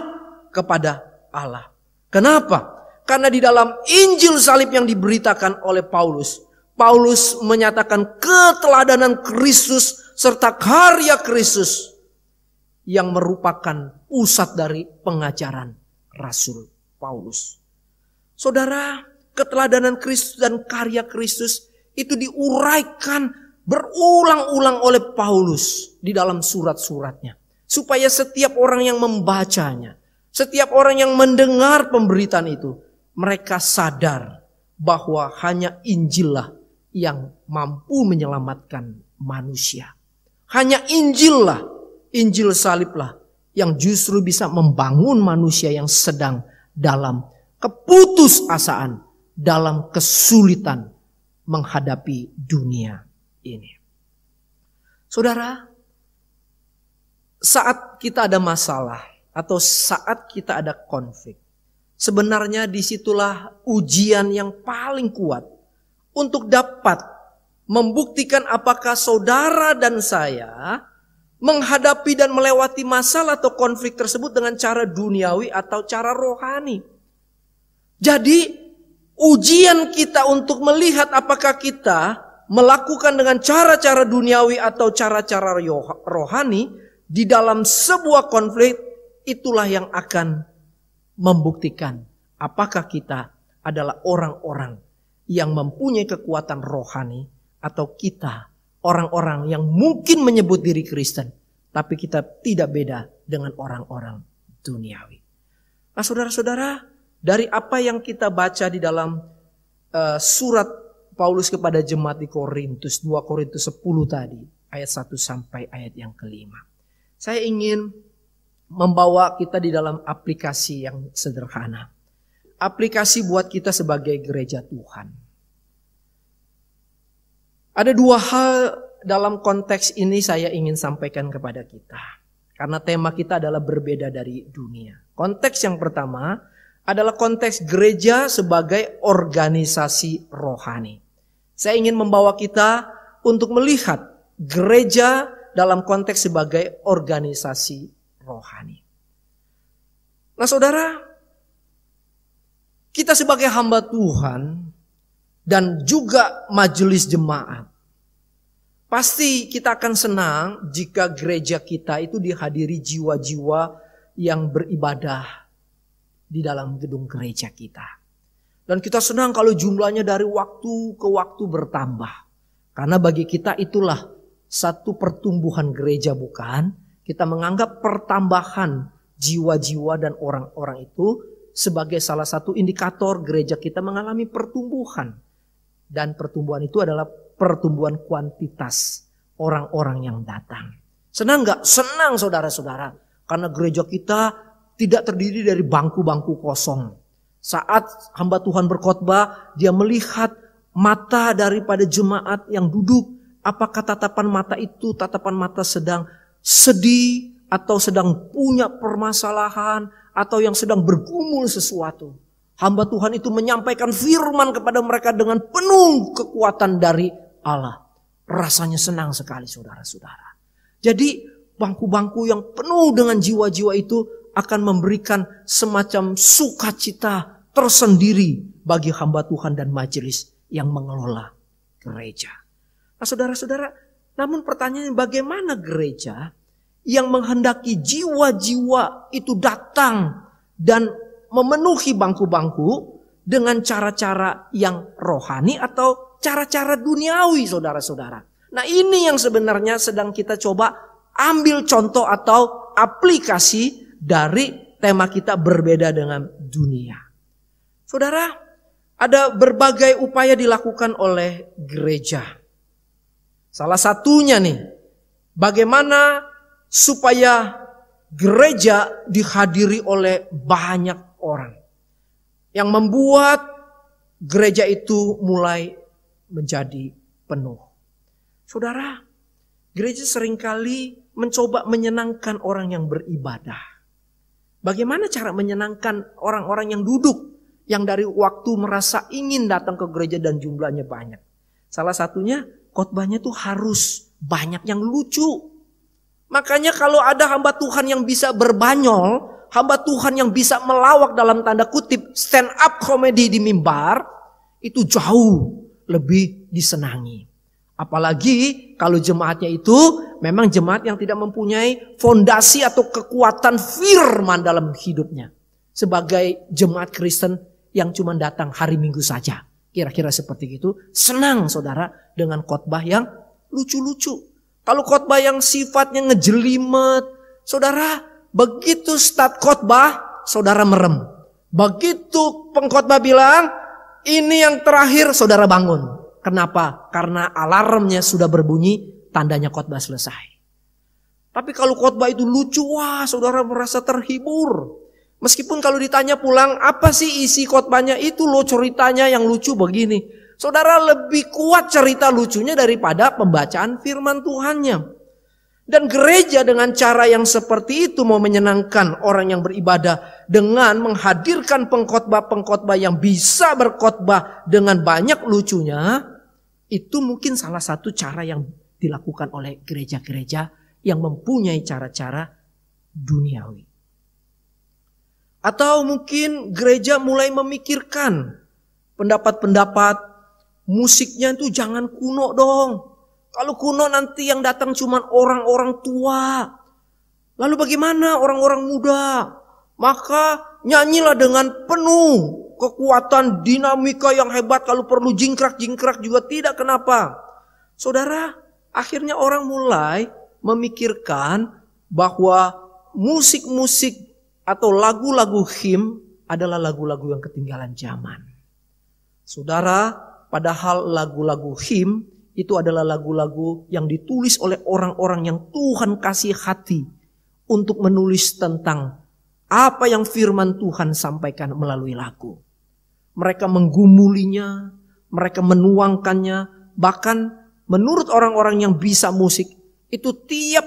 kepada Allah. Kenapa? Karena di dalam Injil salib yang diberitakan oleh Paulus, Paulus menyatakan keteladanan Kristus serta karya Kristus yang merupakan pusat dari pengajaran Rasul Paulus. Saudara, keteladanan Kristus dan karya Kristus itu diuraikan berulang-ulang oleh Paulus di dalam surat-suratnya. Supaya setiap orang yang membacanya, setiap orang yang mendengar pemberitaan itu, mereka sadar bahwa hanya Injillah yang mampu menyelamatkan manusia. Hanya Injillah, Injil saliblah yang justru bisa membangun manusia yang sedang dalam keputusasaan, dalam kesulitan menghadapi dunia ini. Saudara, saat kita ada masalah atau saat kita ada konflik, sebenarnya disitulah ujian yang paling kuat untuk dapat membuktikan apakah saudara dan saya menghadapi dan melewati masalah atau konflik tersebut dengan cara duniawi atau cara rohani. Jadi ujian kita untuk melihat apakah kita melakukan dengan cara-cara duniawi atau cara-cara rohani di dalam sebuah konflik, itulah yang akan membuktikan apakah kita adalah orang-orang yang mempunyai kekuatan rohani atau kita orang-orang yang mungkin menyebut diri Kristen, tapi kita tidak beda dengan orang-orang duniawi. Nah, saudara-saudara, dari apa yang kita baca di dalam surat Paulus kepada jemaat di Korintus, 2 Korintus 10 tadi, ayat 1 sampai ayat yang kelima. Saya ingin membawa kita di dalam aplikasi yang sederhana. Aplikasi buat kita sebagai gereja Tuhan. Ada dua hal dalam konteks ini saya ingin sampaikan kepada kita. Karena tema kita adalah berbeda dari dunia. Konteks yang pertama adalah konteks gereja sebagai organisasi rohani. Saya ingin membawa kita untuk melihat gereja dalam konteks sebagai organisasi rohani. Nah, saudara, kita sebagai hamba Tuhan dan juga majelis jemaat, pasti kita akan senang jika gereja kita itu dihadiri jiwa-jiwa yang beribadah di dalam gedung gereja kita. Dan kita senang kalau jumlahnya dari waktu ke waktu bertambah. Karena bagi kita itulah satu pertumbuhan gereja, bukan? Kita menganggap pertambahan jiwa-jiwa dan orang-orang itu sebagai salah satu indikator gereja kita mengalami pertumbuhan. Dan pertumbuhan itu adalah pertumbuhan kuantitas orang-orang yang datang. Senang gak? Senang saudara-saudara. Karena gereja kita tidak terdiri dari bangku-bangku kosong. Saat hamba Tuhan berkhotbah, dia melihat mata daripada jemaat yang duduk. Apakah tatapan mata itu tatapan mata sedang sedih atau sedang punya permasalahan atau yang sedang bergumul sesuatu. Hamba Tuhan itu menyampaikan firman kepada mereka dengan penuh kekuatan dari Allah. Rasanya senang sekali saudara-saudara. Jadi bangku-bangku yang penuh dengan jiwa-jiwa itu akan memberikan semacam sukacita tersendiri bagi hamba Tuhan dan majelis yang mengelola gereja. Nah, saudara-saudara, namun pertanyaannya bagaimana gereja yang menghendaki jiwa-jiwa itu datang dan memenuhi bangku-bangku dengan cara-cara yang rohani atau cara-cara duniawi, saudara-saudara. Nah, ini yang sebenarnya sedang kita coba ambil contoh atau aplikasi dari tema kita berbeda dengan dunia. Saudara, ada berbagai upaya dilakukan oleh gereja. Salah satunya nih, bagaimana supaya gereja dihadiri oleh banyak orang. Yang membuat gereja itu mulai menjadi penuh. Saudara, gereja seringkali mencoba menyenangkan orang yang beribadah. Bagaimana cara menyenangkan orang-orang yang duduk, yang dari waktu merasa ingin datang ke gereja dan jumlahnya banyak. Salah satunya khotbahnya tuh harus banyak yang lucu. Makanya kalau ada hamba Tuhan yang bisa berbanyol, hamba Tuhan yang bisa melawak dalam tanda kutip stand up comedy di mimbar, itu jauh lebih disenangi. Apalagi kalau jemaatnya itu memang jemaat yang tidak mempunyai fondasi atau kekuatan firman dalam hidupnya. Sebagai jemaat Kristen yang cuma datang hari Minggu saja. Kira-kira seperti itu. Senang saudara dengan khotbah yang lucu-lucu. Kalau khotbah yang sifatnya ngejelimet, saudara begitu start khotbah, saudara merem. Begitu pengkhotbah bilang, ini yang terakhir, saudara bangun. Kenapa? Karena alarmnya sudah berbunyi, tandanya khotbah selesai. Tapi kalau khotbah itu lucu, wah saudara merasa terhibur. Meskipun kalau ditanya pulang, apa sih isi khotbahnya? Itu loh ceritanya yang lucu begini. Saudara lebih kuat cerita lucunya daripada pembacaan firman Tuhannya. Dan gereja dengan cara yang seperti itu mau menyenangkan orang yang beribadah dengan menghadirkan pengkhotbah-pengkhotbah yang bisa berkhotbah dengan banyak lucunya. Itu mungkin salah satu cara yang dilakukan oleh gereja-gereja yang mempunyai cara-cara duniawi. Atau mungkin gereja mulai memikirkan pendapat-pendapat musiknya itu jangan kuno dong. Kalau kuno nanti yang datang cuma orang-orang tua. Lalu bagaimana orang-orang muda? Maka nyanyilah dengan penuh kekuatan dinamika yang hebat. Kalau perlu jingkrak-jingkrak juga tidak, kenapa? Saudara, akhirnya orang mulai memikirkan bahwa musik-musik atau lagu-lagu hymn adalah lagu-lagu yang ketinggalan zaman. Saudara, padahal lagu-lagu hymn itu adalah lagu-lagu yang ditulis oleh orang-orang yang Tuhan kasih hati untuk menulis tentang apa yang firman Tuhan sampaikan melalui lagu. Mereka menggumulinya, mereka menuangkannya, bahkan menurut orang-orang yang bisa musik, itu tiap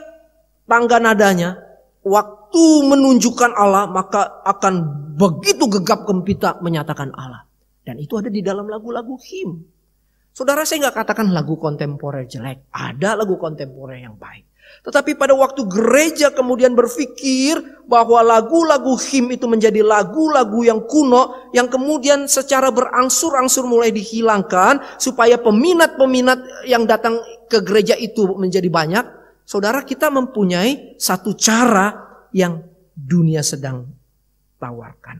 tangga nadanya, waktu menunjukkan Allah, maka akan begitu gegap gempita menyatakan Allah. Dan itu ada di dalam lagu-lagu hymn. Saudara, saya nggak katakan lagu kontemporer jelek. Ada lagu kontemporer yang baik. Tetapi pada waktu gereja kemudian berpikir bahwa lagu-lagu hymn itu menjadi lagu-lagu yang kuno, yang kemudian secara berangsur-angsur mulai dihilangkan supaya peminat-peminat yang datang ke gereja itu menjadi banyak. Saudara, kita mempunyai satu cara yang dunia sedang tawarkan.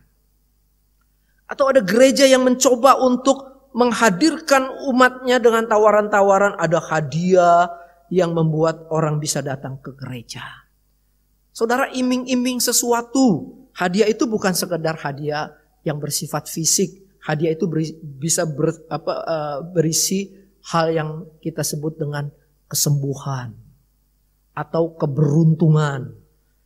Atau ada gereja yang mencoba untuk menghadirkan umatnya dengan tawaran-tawaran, ada hadiah yang membuat orang bisa datang ke gereja. Saudara, iming-iming sesuatu. Hadiah itu bukan sekedar hadiah yang bersifat fisik. Hadiah itu bisa berisi hal yang kita sebut dengan kesembuhan atau keberuntungan.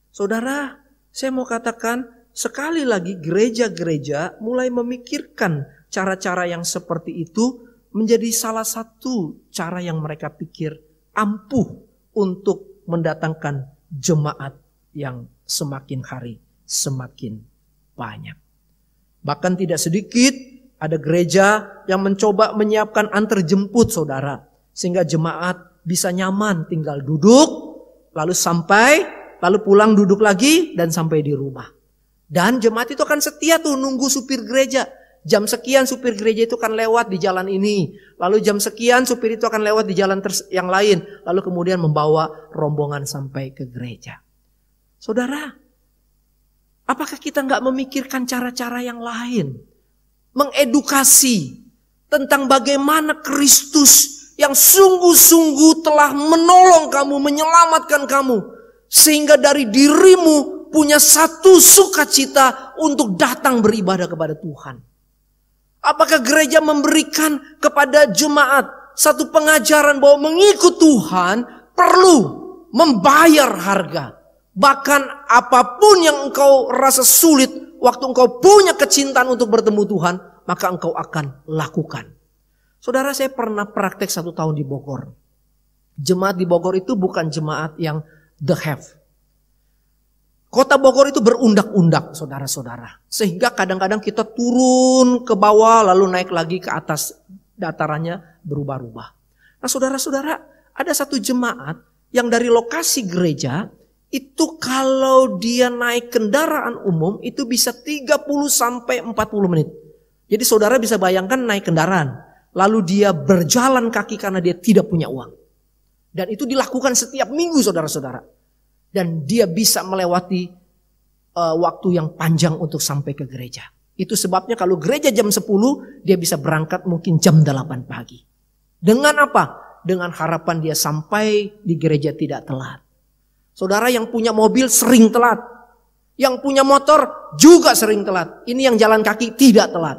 Saudara, saya mau katakan sekali lagi gereja-gereja mulai memikirkan cara-cara yang seperti itu menjadi salah satu cara yang mereka pikir ampuh untuk mendatangkan jemaat yang semakin hari semakin banyak. Bahkan tidak sedikit ada gereja yang mencoba menyiapkan antar jemput, saudara. Sehingga jemaat bisa nyaman tinggal duduk, lalu sampai, lalu pulang duduk lagi dan sampai di rumah. Dan jemaat itu akan setia tuh nunggu supir gereja. Jam sekian supir gereja itu akan lewat di jalan ini. Lalu jam sekian supir itu akan lewat di jalan yang lain. Lalu kemudian membawa rombongan sampai ke gereja. Saudara, apakah kita nggak memikirkan cara-cara yang lain? Mengedukasi tentang bagaimana Kristus yang sungguh-sungguh telah menolong kamu, menyelamatkan kamu. Sehingga dari dirimu punya satu sukacita untuk datang beribadah kepada Tuhan. Apakah gereja memberikan kepada jemaat satu pengajaran bahwa mengikut Tuhan perlu membayar harga. Bahkan apapun yang engkau rasa sulit, waktu engkau punya kecintaan untuk bertemu Tuhan, maka engkau akan lakukan. Saudara, saya pernah praktek 1 tahun di Bogor. Jemaat di Bogor itu bukan jemaat yang the have. Kota Bogor itu berundak-undak, saudara-saudara. Sehingga kadang-kadang kita turun ke bawah lalu naik lagi ke atas, datarannya berubah-ubah. Nah, saudara-saudara, ada satu jemaat yang dari lokasi gereja itu kalau dia naik kendaraan umum itu bisa 30 sampai 40 menit. Jadi saudara bisa bayangkan naik kendaraan, lalu dia berjalan kaki karena dia tidak punya uang. Dan itu dilakukan setiap minggu, saudara-saudara. Dan dia bisa melewati waktu yang panjang untuk sampai ke gereja. Itu sebabnya kalau gereja jam 10, dia bisa berangkat mungkin jam 8 pagi. Dengan apa? Dengan harapan dia sampai di gereja tidak telat. Saudara yang punya mobil sering telat. Yang punya motor juga sering telat. Ini yang jalan kaki tidak telat.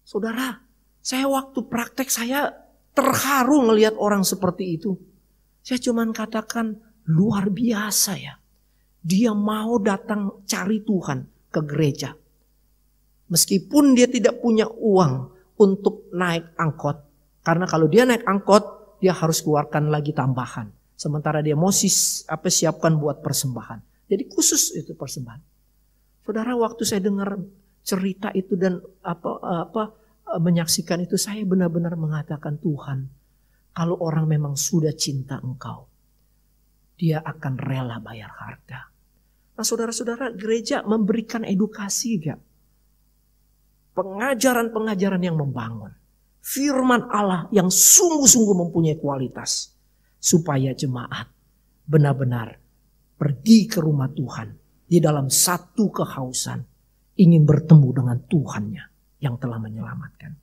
Saudara, saya waktu praktek saya terharu ngelihat orang seperti itu. Saya cuma katakan luar biasa ya. Dia mau datang cari Tuhan ke gereja. Meskipun dia tidak punya uang untuk naik angkot. Karena kalau dia naik angkot, dia harus keluarkan lagi tambahan. Sementara dia mau siapkan buat persembahan. Jadi khusus itu persembahan. Saudara, waktu saya dengar cerita itu dan menyaksikan itu, saya benar-benar mengatakan, Tuhan, kalau orang memang sudah cinta Engkau, dia akan rela bayar harga. Nah, saudara-saudara, gereja memberikan edukasi gak? Pengajaran-pengajaran yang membangun. Firman Allah yang sungguh-sungguh mempunyai kualitas. Supaya jemaat benar-benar pergi ke rumah Tuhan di dalam satu kehausan, ingin bertemu dengan Tuhannya yang telah menyelamatkan.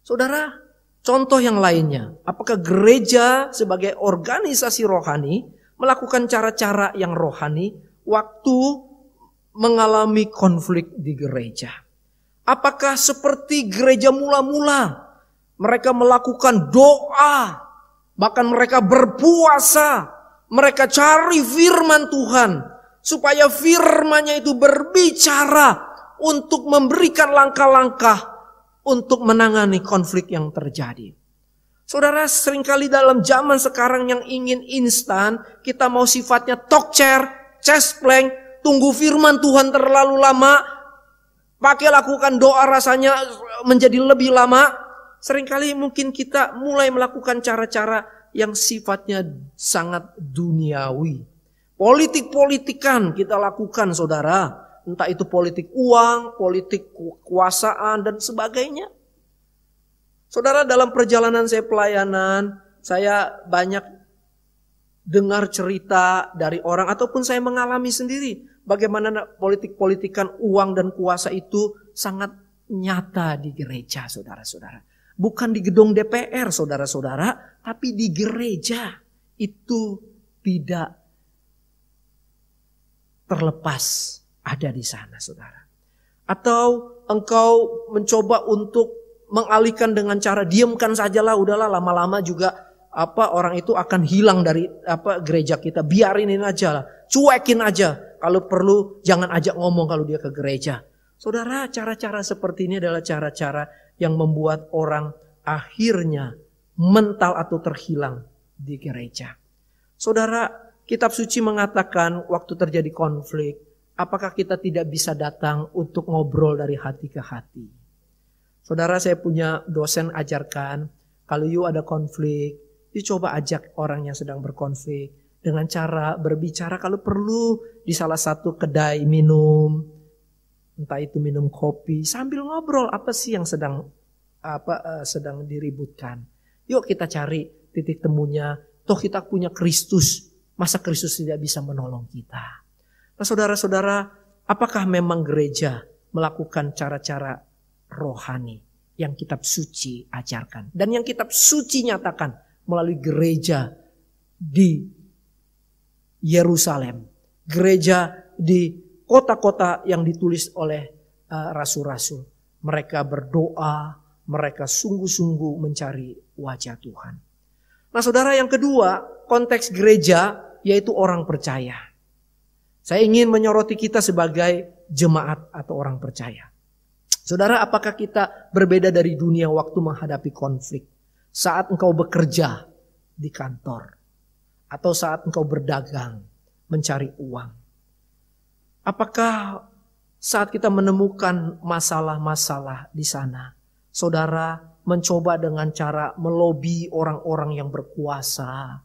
Saudara, contoh yang lainnya, apakah gereja sebagai organisasi rohani melakukan cara-cara yang rohani waktu mengalami konflik di gereja? Apakah seperti gereja mula-mula mereka melakukan doa, bahkan mereka berpuasa, mereka cari firman Tuhan supaya firman-Nya itu berbicara untuk memberikan langkah-langkah untuk menangani konflik yang terjadi. Saudara, seringkali dalam zaman sekarang yang ingin instan, kita mau sifatnya talk chair, chest plank, tunggu firman Tuhan terlalu lama, pakai lakukan doa rasanya menjadi lebih lama. Seringkali mungkin kita mulai melakukan cara-cara yang sifatnya sangat duniawi. Politik-politikan kita lakukan, saudara. Entah itu politik uang, politik kekuasaan, dan sebagainya. Saudara, dalam perjalanan saya pelayanan, saya banyak dengar cerita dari orang, ataupun saya mengalami sendiri. Bagaimana politik-politikan uang dan kuasa itu sangat nyata di gereja, saudara-saudara. Bukan di gedung DPR, saudara-saudara, tapi di gereja itu tidak terlepas ada di sana, saudara. Atau engkau mencoba untuk mengalihkan dengan cara diamkan sajalah, udahlah, lama-lama juga orang itu akan hilang dari gereja kita. Biarinin aja lah, cuekin aja. Kalau perlu jangan ajak ngomong kalau dia ke gereja. Saudara, cara-cara seperti ini adalah cara-cara yang membuat orang akhirnya mental atau terhilang di gereja. Saudara, kitab suci mengatakan waktu terjadi konflik, apakah kita tidak bisa datang untuk ngobrol dari hati ke hati? Saudara, saya punya dosen ajarkan, kalau you ada konflik, you coba ajak orang yang sedang berkonflik dengan cara berbicara, kalau perlu di salah satu kedai minum, entah itu minum kopi, sambil ngobrol apa sih yang sedang diributkan. Yuk kita cari titik temunya. Toh kita punya Kristus. Masa Kristus tidak bisa menolong kita? Nah, saudara-saudara, apakah memang gereja melakukan cara-cara rohani yang kitab suci ajarkan? Dan yang kitab suci nyatakan melalui gereja di Yerusalem. Gereja di kota-kota yang ditulis oleh rasul-rasul. Mereka berdoa, mereka sungguh-sungguh mencari wajah Tuhan. Nah, saudara, yang kedua, konteks gereja yaitu orang percaya. Saya ingin menyoroti kita sebagai jemaat atau orang percaya. Saudara, apakah kita berbeda dari dunia waktu menghadapi konflik? Saat engkau bekerja di kantor, atau saat engkau berdagang, mencari uang. Apakah saat kita menemukan masalah-masalah di sana, saudara mencoba dengan cara melobi orang-orang yang berkuasa,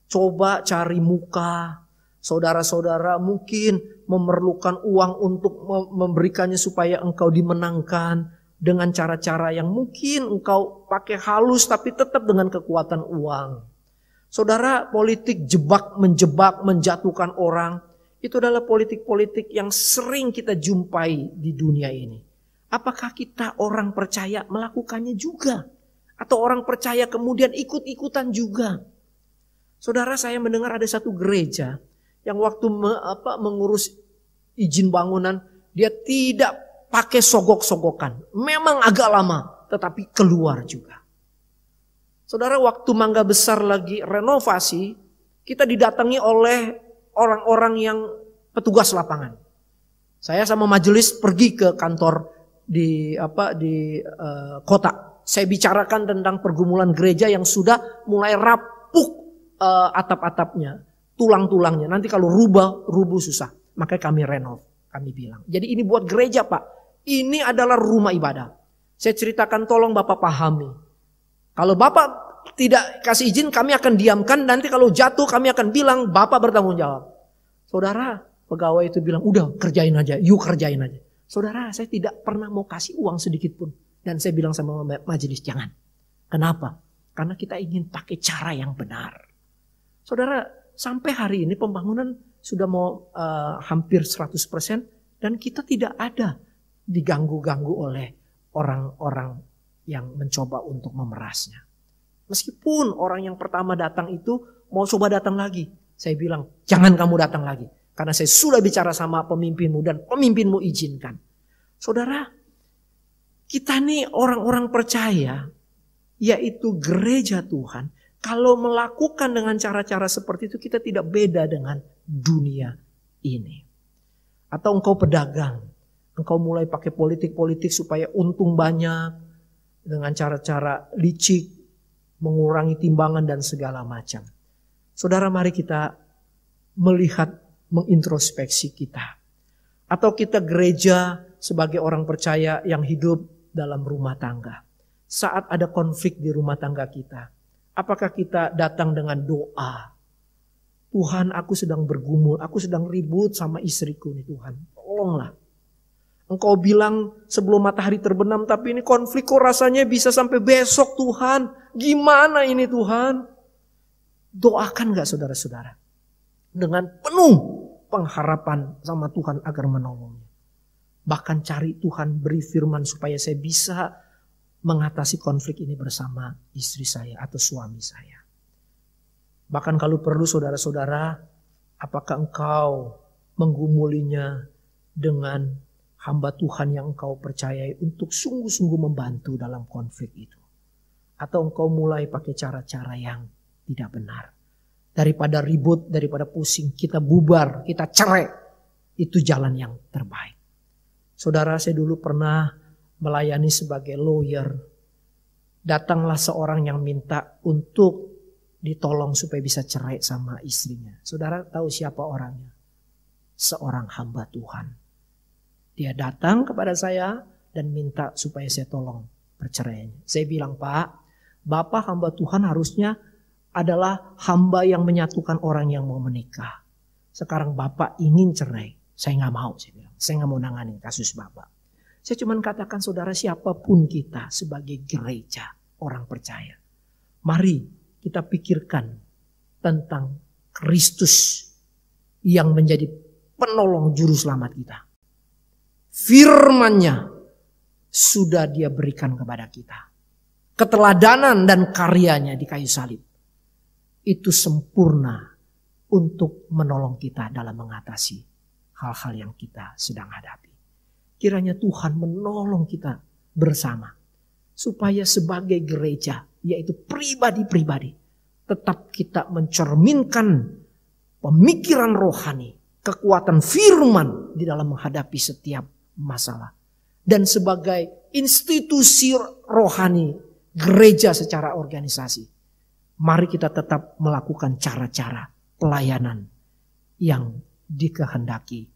coba cari muka, saudara-saudara mungkin memerlukan uang untuk memberikannya supaya engkau dimenangkan dengan cara-cara yang mungkin engkau pakai halus tapi tetap dengan kekuatan uang. Saudara, politik menjebak, menjatuhkan orang, itu adalah politik-politik yang sering kita jumpai di dunia ini. Apakah kita orang percaya melakukannya juga? Atau orang percaya kemudian ikut-ikutan juga? Saudara, saya mendengar ada satu gereja yang waktu mengurus izin bangunan, dia tidak pakai sogok-sogokan. Memang agak lama, tetapi keluar juga. Saudara, waktu Mangga Besar lagi renovasi, kita didatangi oleh orang-orang yang petugas lapangan. Saya sama majelis pergi ke kantor di kota. Saya bicarakan tentang pergumulan gereja yang sudah mulai rapuh atap-atapnya, tulang-tulangnya. Nanti kalau rubuh susah. Makanya kami renov, kami bilang. Jadi ini buat gereja, Pak. Ini adalah rumah ibadah. Saya ceritakan, tolong Bapak pahami. Kalau Bapak tidak kasih izin, kami akan diamkan. Nanti kalau jatuh, kami akan bilang Bapak bertanggung jawab. Saudara, pegawai itu bilang, udah kerjain aja, yuk kerjain aja. Saudara, saya tidak pernah mau kasih uang sedikit pun. Dan saya bilang sama majelis, jangan. Kenapa? Karena kita ingin pakai cara yang benar. Saudara, sampai hari ini pembangunan sudah mau hampir 100%. Dan kita tidak ada diganggu-ganggu oleh orang-orang yang mencoba untuk memerasnya. Meskipun orang yang pertama datang itu mau coba datang lagi. Saya bilang, jangan kamu datang lagi. Karena saya sudah bicara sama pemimpinmu dan pemimpinmu izinkan. Saudara, kita nih orang-orang percaya, yaitu gereja Tuhan. Kalau melakukan dengan cara-cara seperti itu, kita tidak beda dengan dunia ini. Atau engkau pedagang, engkau mulai pakai politik-politik supaya untung banyak, dengan cara-cara licik, mengurangi timbangan dan segala macam. Saudara, mari kita melihat, mengintrospeksi kita. Atau kita gereja sebagai orang percaya yang hidup dalam rumah tangga. Saat ada konflik di rumah tangga kita, apakah kita datang dengan doa? Tuhan, aku sedang bergumul, aku sedang ribut sama istriku nih Tuhan. Tolonglah. Engkau bilang sebelum matahari terbenam, tapi ini konflik kok rasanya bisa sampai besok Tuhan. Gimana ini Tuhan? Doakan gak saudara-saudara? Dengan penuh pengharapan sama Tuhan agar menolongnya. Bahkan cari Tuhan, beri firman supaya saya bisa mengatasi konflik ini bersama istri saya atau suami saya. Bahkan kalau perlu saudara-saudara, apakah engkau menggumulinya dengan hamba Tuhan yang engkau percayai untuk sungguh-sungguh membantu dalam konflik itu. Atau engkau mulai pakai cara-cara yang tidak benar. Daripada ribut, daripada pusing, kita bubar, kita cerai. Itu jalan yang terbaik. Saudara, saya dulu pernah melayani sebagai lawyer. Datanglah seorang yang minta untuk ditolong supaya bisa cerai sama istrinya. Saudara tahu siapa orangnya? Seorang hamba Tuhan. Dia datang kepada saya dan minta supaya saya tolong perceraiannya. Saya bilang, Pak, Bapak hamba Tuhan harusnya adalah hamba yang menyatukan orang yang mau menikah. Sekarang Bapak ingin cerai. Saya nggak mau, saya bilang. Saya nggak mau nanganin kasus Bapak. Saya cuma katakan saudara, siapapun kita sebagai gereja, orang percaya. Mari kita pikirkan tentang Kristus yang menjadi penolong juru selamat kita. Firman-Nya sudah Dia berikan kepada kita. Keteladanan dan karyanya di kayu salib itu sempurna untuk menolong kita dalam mengatasi hal-hal yang kita sedang hadapi. Kiranya Tuhan menolong kita bersama supaya sebagai gereja, yaitu pribadi-pribadi, tetap kita mencerminkan pemikiran rohani, kekuatan firman di dalam menghadapi setiap masalah. Dan sebagai institusi rohani, gereja secara organisasi, mari kita tetap melakukan cara-cara pelayanan yang dikehendaki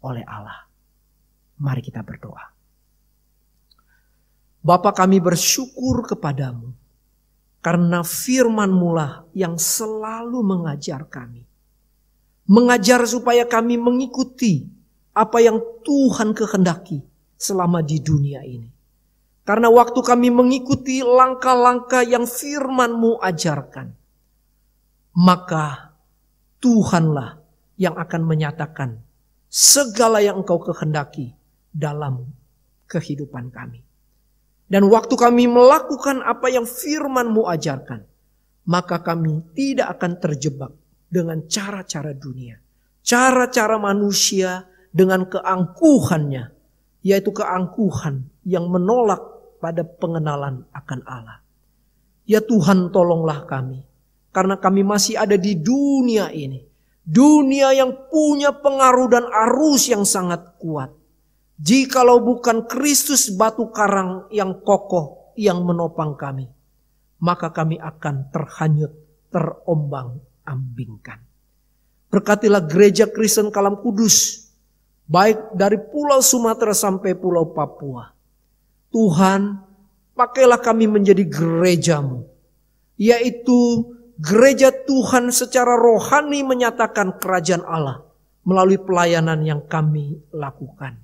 oleh Allah. Mari kita berdoa. Bapa, kami bersyukur kepadamu karena firman-Mu lah yang selalu mengajar kami. Mengajar supaya kami mengikuti apa yang Tuhan kehendaki selama di dunia ini. Karena waktu kami mengikuti langkah-langkah yang firman-Mu ajarkan, maka Tuhanlah yang akan menyatakan segala yang Engkau kehendaki dalam kehidupan kami. Dan waktu kami melakukan apa yang firman-Mu ajarkan, maka kami tidak akan terjebak dengan cara-cara dunia, cara-cara manusia dengan keangkuhannya, yaitu keangkuhan yang menolak pada pengenalan akan Allah. Ya Tuhan, tolonglah kami, karena kami masih ada di dunia ini. Dunia yang punya pengaruh dan arus yang sangat kuat. Jikalau bukan Kristus batu karang yang kokoh yang menopang kami, maka kami akan terhanyut, terombang-ambingkan. Berkatilah gereja Kristen Kalam Kudus, baik dari Pulau Sumatera sampai Pulau Papua. Tuhan, pakailah kami menjadi gerejamu, yaitu gereja Tuhan secara rohani menyatakan kerajaan Allah melalui pelayanan yang kami lakukan.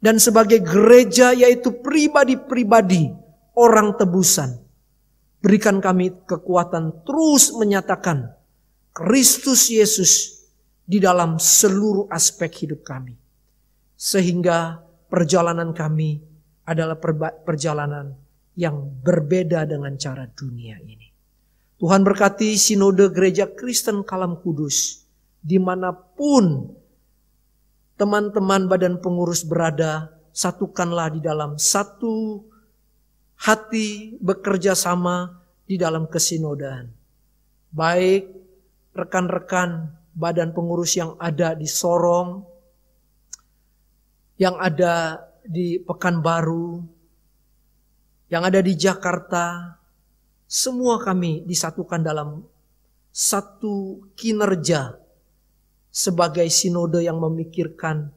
Dan sebagai gereja, yaitu pribadi-pribadi orang tebusan, berikan kami kekuatan terus menyatakan Kristus Yesus di dalam seluruh aspek hidup kami. Sehingga perjalanan kami adalah perjalanan yang berbeda dengan cara dunia ini. Tuhan berkati sinode gereja Kristen Kalam Kudus, dimanapun teman-teman badan pengurus berada, satukanlah di dalam satu hati bekerja sama di dalam kesinodaan. Baik rekan-rekan badan pengurus yang ada di Sorong, yang ada di Pekanbaru, yang ada di Jakarta, semua kami disatukan dalam satu kinerja sebagai sinode yang memikirkan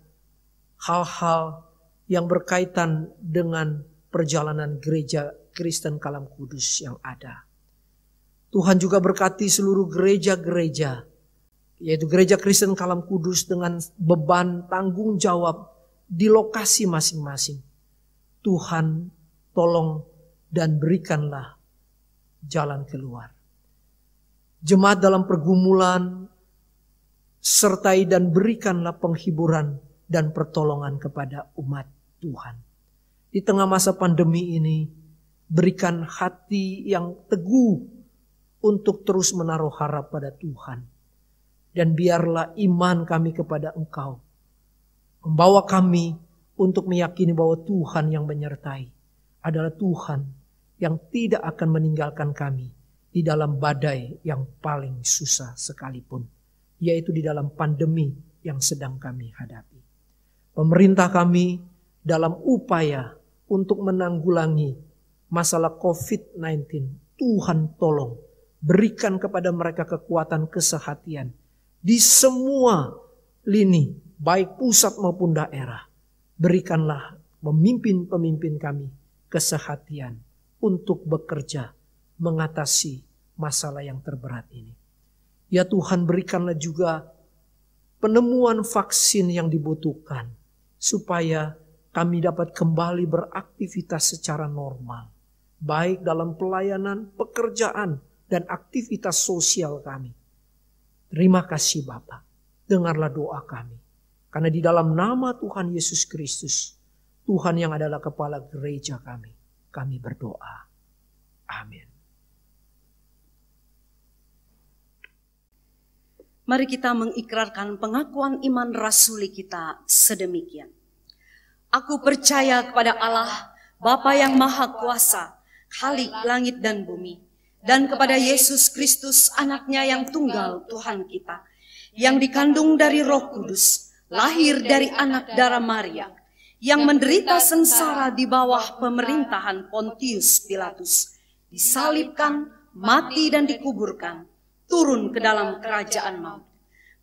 hal-hal yang berkaitan dengan perjalanan gereja Kristen Kalam Kudus yang ada. Tuhan juga berkati seluruh gereja-gereja, yaitu gereja Kristen Kalam Kudus dengan beban tanggung jawab di lokasi masing-masing. Tuhan tolong dan berikanlah jalan keluar. Jemaat dalam pergumulan, sertai dan berikanlah penghiburan dan pertolongan kepada umat Tuhan. Di tengah masa pandemi ini, berikan hati yang teguh untuk terus menaruh harap pada Tuhan. Dan biarlah iman kami kepada Engkau membawa kami untuk meyakini bahwa Tuhan yang menyertai adalah Tuhan yang tidak akan meninggalkan kami di dalam badai yang paling susah sekalipun, yaitu di dalam pandemi yang sedang kami hadapi. Pemerintah kami dalam upaya untuk menanggulangi masalah COVID-19, Tuhan tolong berikan kepada mereka kekuatan kesehatan di semua lini, baik pusat maupun daerah. Berikanlah pemimpin-pemimpin kami kesehatan untuk bekerja mengatasi masalah yang terberat ini. Ya Tuhan, berikanlah juga penemuan vaksin yang dibutuhkan supaya kami dapat kembali beraktivitas secara normal, baik dalam pelayanan, pekerjaan, dan aktivitas sosial kami. Terima kasih Bapa, dengarlah doa kami. Karena di dalam nama Tuhan Yesus Kristus, Tuhan yang adalah kepala gereja kami berdoa. Amin. Mari kita mengikrarkan pengakuan iman rasuli kita sedemikian. Aku percaya kepada Allah, Bapa yang Maha Kuasa, Khalik langit dan bumi, dan kepada Yesus Kristus, anaknya yang tunggal Tuhan kita, yang dikandung dari Roh Kudus, lahir dari anak darah Maria, yang menderita sengsara di bawah pemerintahan Pontius Pilatus, disalibkan, mati dan dikuburkan, turun ke dalam kerajaan maut.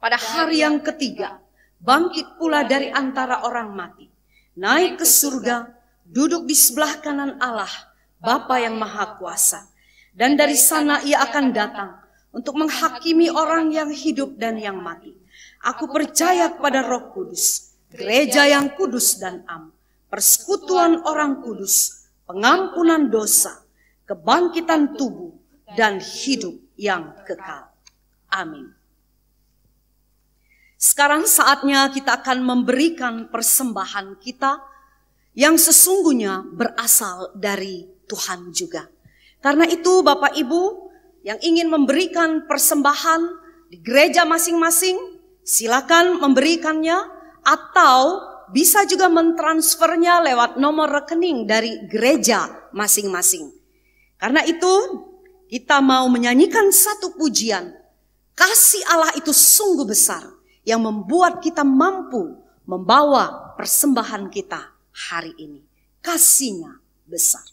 Pada hari yang ketiga, bangkit pula dari antara orang mati, naik ke surga, duduk di sebelah kanan Allah, Bapa yang Maha Kuasa. Dan dari sana ia akan datang untuk menghakimi orang yang hidup dan yang mati. Aku percaya kepada Roh Kudus, gereja yang kudus dan am, persekutuan orang kudus, pengampunan dosa, kebangkitan tubuh, dan hidup yang kekal. Amin. Sekarang saatnya kita akan memberikan persembahan kita yang sesungguhnya berasal dari Tuhan juga. Karena itu Bapak Ibu yang ingin memberikan persembahan di gereja masing-masing, silakan memberikannya atau bisa juga mentransfernya lewat nomor rekening dari gereja masing-masing. Karena itu kita mau menyanyikan satu pujian. Kasih Allah itu sungguh besar yang membuat kita mampu membawa persembahan kita hari ini. Kasih-Nya besar.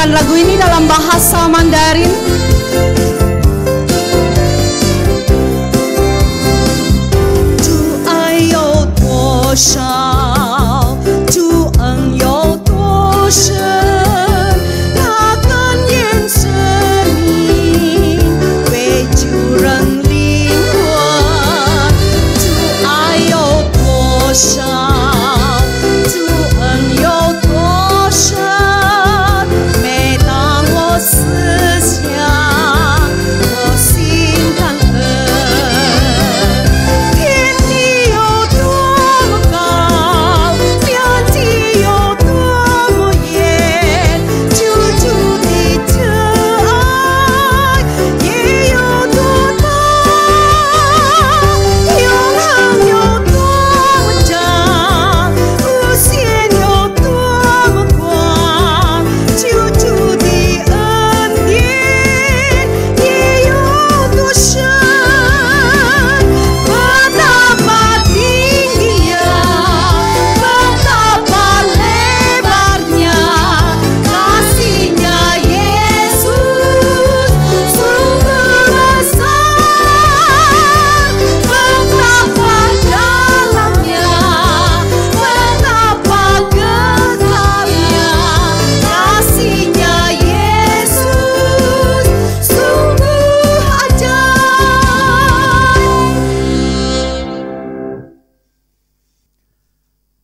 Lagu ini dalam bahasa Mandarin. Tu ai you duo shao, tu en you duo shen, ta gen yan shen min, wei jiu ren ling huan. Tu ai you duo shao, tu en you duo shen. 思想，我心感恩。天地有多么高，天地有多么远，救主的真爱也有多大，永恒有多么长，无限有多么广，救主的。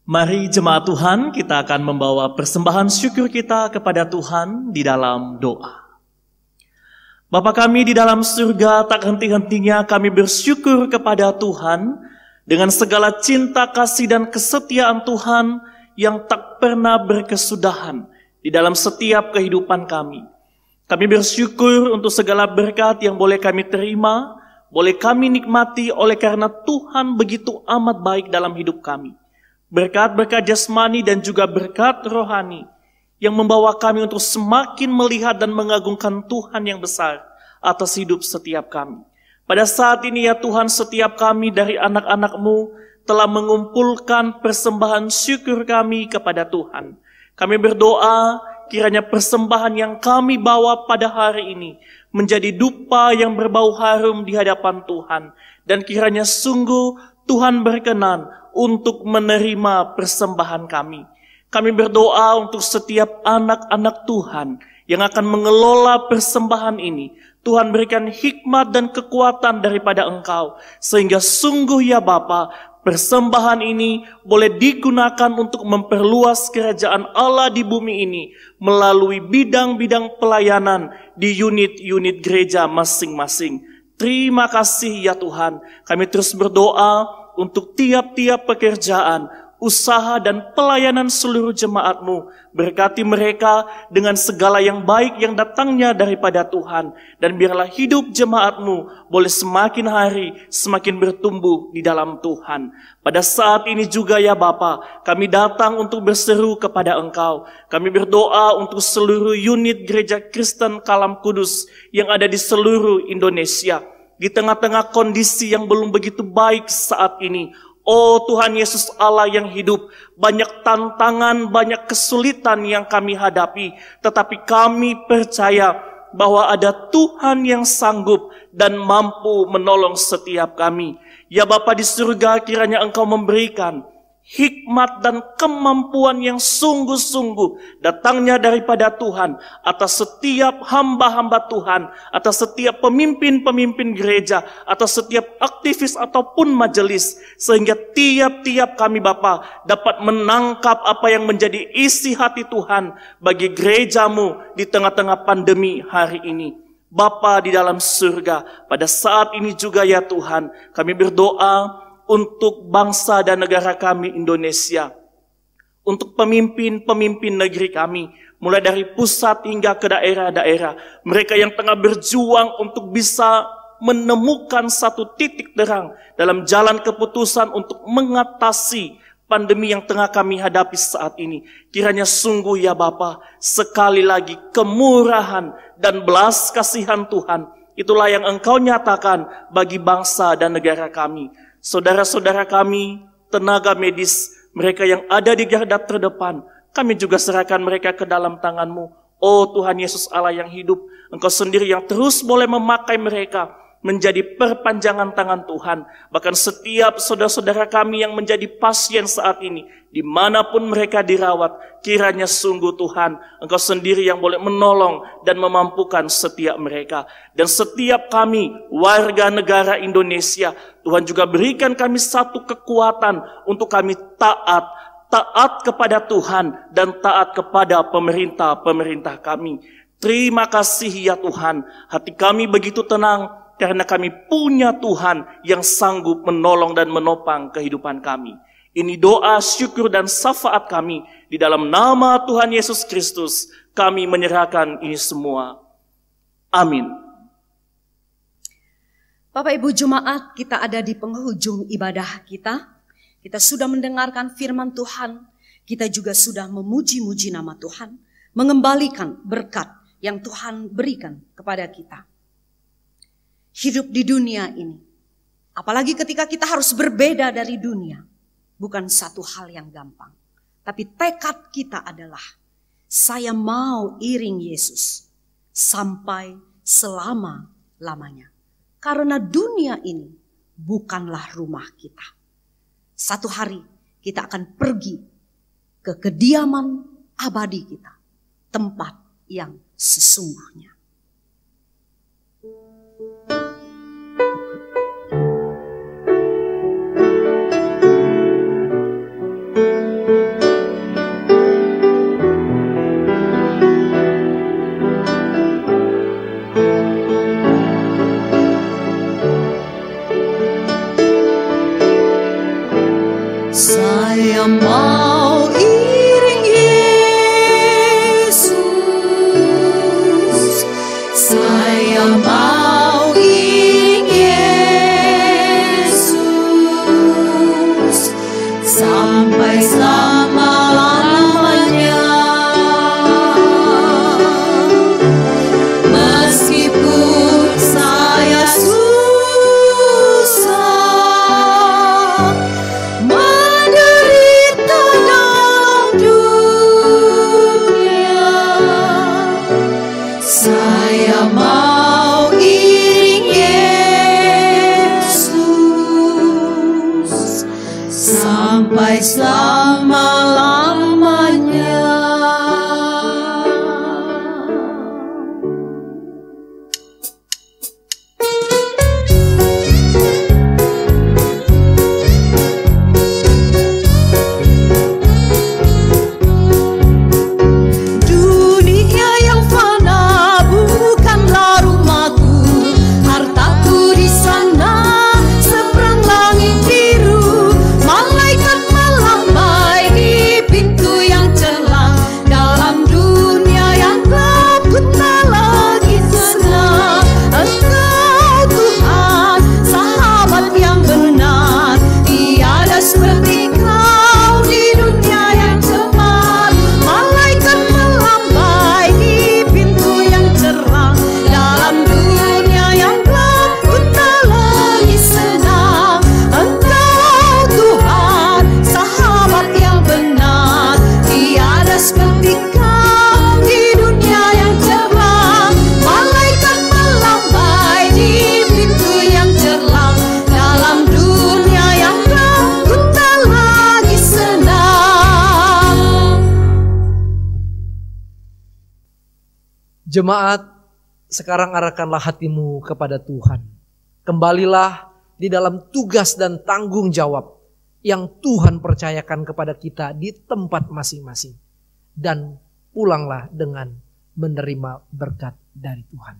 Mari jemaat Tuhan, kita akan membawa persembahan syukur kita kepada Tuhan di dalam doa. Bapa kami di dalam surga, tak henti-hentinya kami bersyukur kepada Tuhan dengan segala cinta, kasih, dan kesetiaan Tuhan yang tak pernah berkesudahan di dalam setiap kehidupan kami. Kami bersyukur untuk segala berkat yang boleh kami terima, boleh kami nikmati oleh karena Tuhan begitu amat baik dalam hidup kami. Berkat-berkat jasmani dan juga berkat rohani yang membawa kami untuk semakin melihat dan mengagungkan Tuhan yang besar atas hidup setiap kami. Pada saat ini ya Tuhan, setiap kami dari anak-anak-Mu telah mengumpulkan persembahan syukur kami kepada Tuhan. Kami berdoa kiranya persembahan yang kami bawa pada hari ini menjadi dupa yang berbau harum di hadapan Tuhan. Dan kiranya sungguh Tuhan berkenan untuk menerima persembahan kami. Kami berdoa untuk setiap anak-anak Tuhan yang akan mengelola persembahan ini. Tuhan berikan hikmat dan kekuatan daripada Engkau, sehingga sungguh ya Bapa, persembahan ini boleh digunakan untuk memperluas kerajaan Allah di bumi ini melalui bidang-bidang pelayanan di unit-unit gereja masing-masing. Terima kasih ya Tuhan. Kami terus berdoa untuk tiap-tiap pekerjaan, usaha dan pelayanan seluruh jemaat-Mu. Berkati mereka dengan segala yang baik yang datangnya daripada Tuhan. Dan biarlah hidup jemaat-Mu boleh semakin hari semakin bertumbuh di dalam Tuhan. Pada saat ini juga ya Bapa, kami datang untuk berseru kepada Engkau. Kami berdoa untuk seluruh unit Gereja Kristen Kalam Kudus yang ada di seluruh Indonesia. Di tengah-tengah kondisi yang belum begitu baik saat ini, oh Tuhan Yesus Allah yang hidup, banyak tantangan, banyak kesulitan yang kami hadapi. Tetapi kami percaya bahwa ada Tuhan yang sanggup dan mampu menolong setiap kami. Ya Bapa di surga, kiranya Engkau memberikan hikmat dan kemampuan yang sungguh-sungguh datangnya daripada Tuhan atas setiap hamba-hamba Tuhan, atas setiap pemimpin-pemimpin gereja, atas setiap aktivis ataupun majelis, sehingga tiap-tiap kami Bapa dapat menangkap apa yang menjadi isi hati Tuhan bagi gereja-Mu di tengah-tengah pandemi hari ini. Bapa di dalam surga, pada saat ini juga ya Tuhan, kami berdoa untuk bangsa dan negara kami Indonesia, untuk pemimpin-pemimpin negeri kami, mulai dari pusat hingga ke daerah-daerah, mereka yang tengah berjuang untuk bisa menemukan satu titik terang dalam jalan keputusan untuk mengatasi pandemi yang tengah kami hadapi saat ini. Kiranya sungguh ya Bapa, sekali lagi kemurahan dan belas kasihan Tuhan, itulah yang Engkau nyatakan bagi bangsa dan negara kami. Saudara-saudara kami, tenaga medis, mereka yang ada di garda terdepan, kami juga serahkan mereka ke dalam tangan-Mu. Oh Tuhan Yesus Allah yang hidup, Engkau sendiri yang terus boleh memakai mereka menjadi perpanjangan tangan Tuhan. Bahkan setiap saudara-saudara kami yang menjadi pasien saat ini, dimanapun mereka dirawat, kiranya sungguh Tuhan, Engkau sendiri yang boleh menolong dan memampukan setiap mereka. Dan setiap kami, warga negara Indonesia, Tuhan juga berikan kami satu kekuatan untuk kami taat kepada Tuhan dan taat kepada pemerintah kami. Terima kasih ya Tuhan, hati kami begitu tenang, karena kami punya Tuhan yang sanggup menolong dan menopang kehidupan kami. Ini doa, syukur, dan syafaat kami. Di dalam nama Tuhan Yesus Kristus, kami menyerahkan ini semua. Amin. Bapak Ibu Jemaat, kita ada di penghujung ibadah kita. Kita sudah mendengarkan firman Tuhan. Kita juga sudah memuji-muji nama Tuhan. Mengembalikan berkat yang Tuhan berikan kepada kita. Hidup di dunia ini, apalagi ketika kita harus berbeda dari dunia, bukan satu hal yang gampang. Tapi tekad kita adalah, saya mau iring Yesus sampai selama-lamanya. Karena dunia ini bukanlah rumah kita. Satu hari kita akan pergi ke kediaman abadi kita, tempat yang sesungguhnya. Saya mau iring Yesus Jemaat, sekarang arahkanlah hatimu kepada Tuhan. Kembalilah di dalam tugas dan tanggung jawab yang Tuhan percayakan kepada kita di tempat masing-masing. Dan pulanglah dengan menerima berkat dari Tuhan.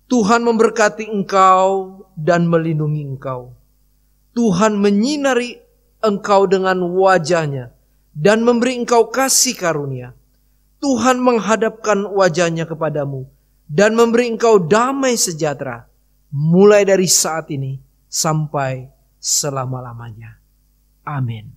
Tuhan memberkati engkau dan melindungi engkau. Tuhan menyinari engkau dengan wajah-Nya dan memberi engkau kasih karunia. Tuhan menghadapkan wajah-Nya kepadamu dan memberi engkau damai sejahtera mulai dari saat ini sampai selama-lamanya. Amin.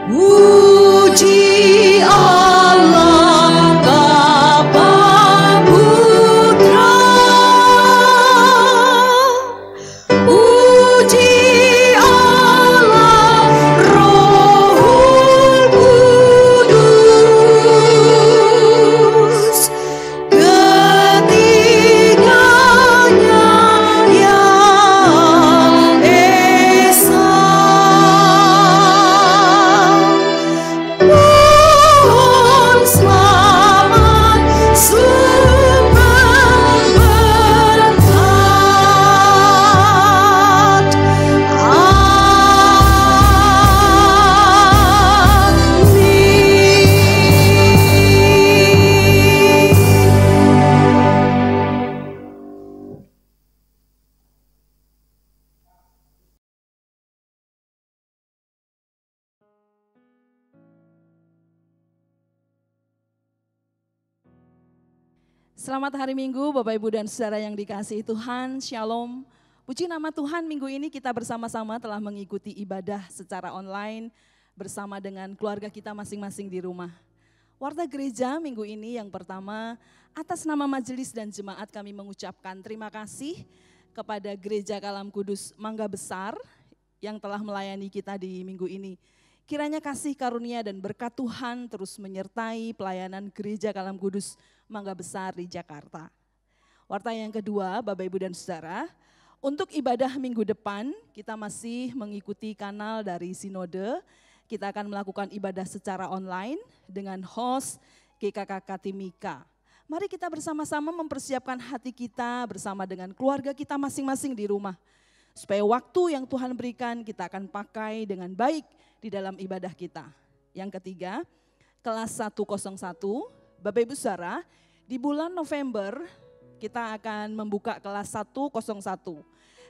Puji Allah Bapa Putra, puji Allah Rohul Kudus, ketiganya yang esa. Pohon selamat sumber berkat. Selamat hari Minggu Bapak Ibu dan Saudara yang dikasihi Tuhan, Shalom. Puji nama Tuhan, minggu ini kita bersama-sama telah mengikuti ibadah secara online bersama dengan keluarga kita masing-masing di rumah. Warta gereja minggu ini yang pertama, atas nama majelis dan jemaat kami mengucapkan terima kasih kepada Gereja Kalam Kudus Mangga Besar yang telah melayani kita di minggu ini. Kiranya kasih karunia dan berkat Tuhan terus menyertai pelayanan Gereja Kalam Kudus Mangga Besar di Jakarta. Warta yang kedua, Bapak Ibu dan Saudara, untuk ibadah minggu depan kita masih mengikuti kanal dari Sinode. Kita akan melakukan ibadah secara online dengan host GKKK Timika. Mari kita bersama-sama mempersiapkan hati kita bersama dengan keluarga kita masing-masing di rumah. Supaya waktu yang Tuhan berikan kita akan pakai dengan baik di dalam ibadah kita. Yang ketiga, kelas 101, Bapak Ibu Saudara, di bulan November kita akan membuka kelas 101.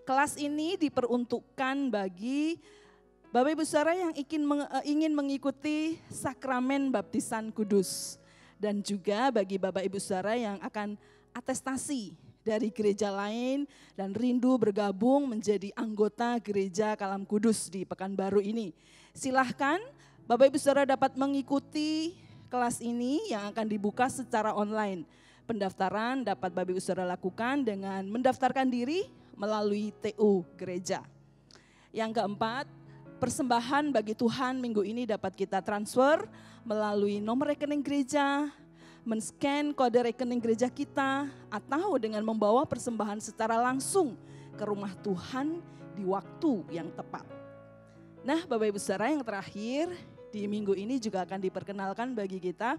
Kelas ini diperuntukkan bagi Bapak Ibu Saudara yang ingin mengikuti sakramen baptisan kudus. Dan juga bagi Bapak Ibu Saudara yang akan atestasi dari gereja lain dan rindu bergabung menjadi anggota Gereja Kalam Kudus di Pekanbaru ini. Silahkan Bapak Ibu Saudara dapat mengikuti kelas ini yang akan dibuka secara online. Pendaftaran dapat Bapak Ibu Saudara lakukan dengan mendaftarkan diri melalui TU gereja. Yang keempat, persembahan bagi Tuhan minggu ini dapat kita transfer melalui nomor rekening gereja, men-scan kode rekening gereja kita, atau dengan membawa persembahan secara langsung ke rumah Tuhan di waktu yang tepat. Nah, Bapak Ibu Saudara, yang terakhir di minggu ini juga akan diperkenalkan bagi kita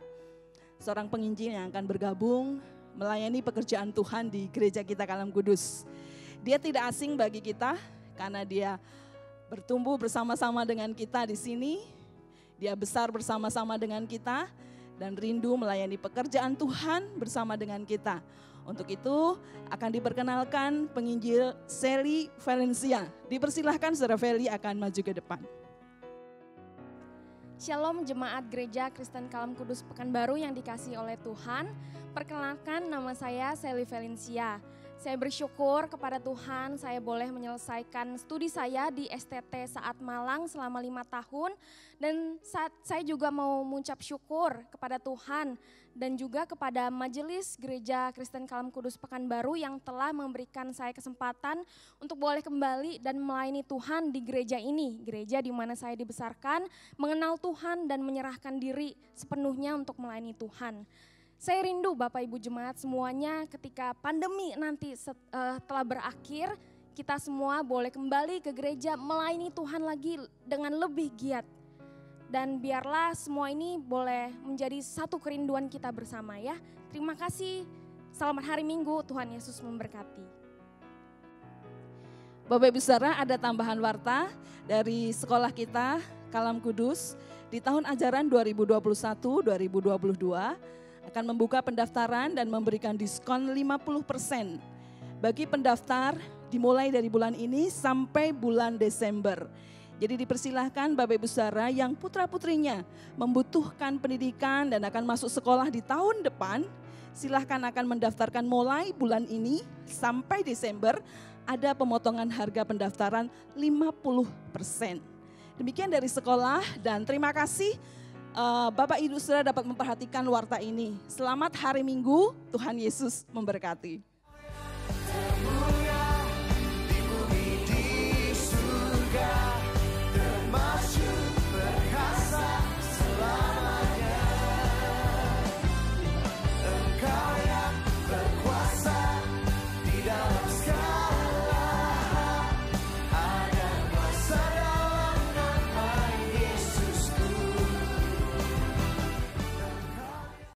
seorang penginjil yang akan bergabung melayani pekerjaan Tuhan di gereja kita Kalam Kudus. Dia tidak asing bagi kita karena dia bertumbuh bersama-sama dengan kita di sini. Dia besar bersama-sama dengan kita dan rindu melayani pekerjaan Tuhan bersama dengan kita. Untuk itu akan diperkenalkan penginjil Sally Valencia. Dipersilahkan Saudara Feli akan maju ke depan. Shalom jemaat Gereja Kristen Kalam Kudus Pekanbaru yang dikasihi oleh Tuhan. Perkenalkan, nama saya Sally Valencia. Saya bersyukur kepada Tuhan saya boleh menyelesaikan studi saya di STT Saat Malang selama 5 tahun. Dan saya juga mau mengucap syukur kepada Tuhan dan juga kepada Majelis Gereja Kristen Kalam Kudus Pekanbaru yang telah memberikan saya kesempatan untuk boleh kembali dan melayani Tuhan di gereja ini. Gereja di mana saya dibesarkan, mengenal Tuhan dan menyerahkan diri sepenuhnya untuk melayani Tuhan. Saya rindu Bapak Ibu Jemaat semuanya ketika pandemi nanti telah berakhir, kita semua boleh kembali ke gereja melayani Tuhan lagi dengan lebih giat. Dan biarlah semua ini boleh menjadi satu kerinduan kita bersama ya. Terima kasih, selamat hari Minggu, Tuhan Yesus memberkati. Bapak Ibu Saudara, ada tambahan warta dari sekolah kita, Kalam Kudus, di tahun ajaran 2021-2022 akan membuka pendaftaran dan memberikan diskon 50% bagi pendaftar dimulai dari bulan ini sampai bulan Desember. Jadi dipersilahkan Bapak Ibu Saudara yang putra-putrinya membutuhkan pendidikan dan akan masuk sekolah di tahun depan, silahkan akan mendaftarkan mulai bulan ini sampai Desember, ada pemotongan harga pendaftaran 50%. Demikian dari sekolah dan terima kasih Bapak Ibu Saudara dapat memperhatikan warta ini. Selamat hari Minggu, Tuhan Yesus memberkati.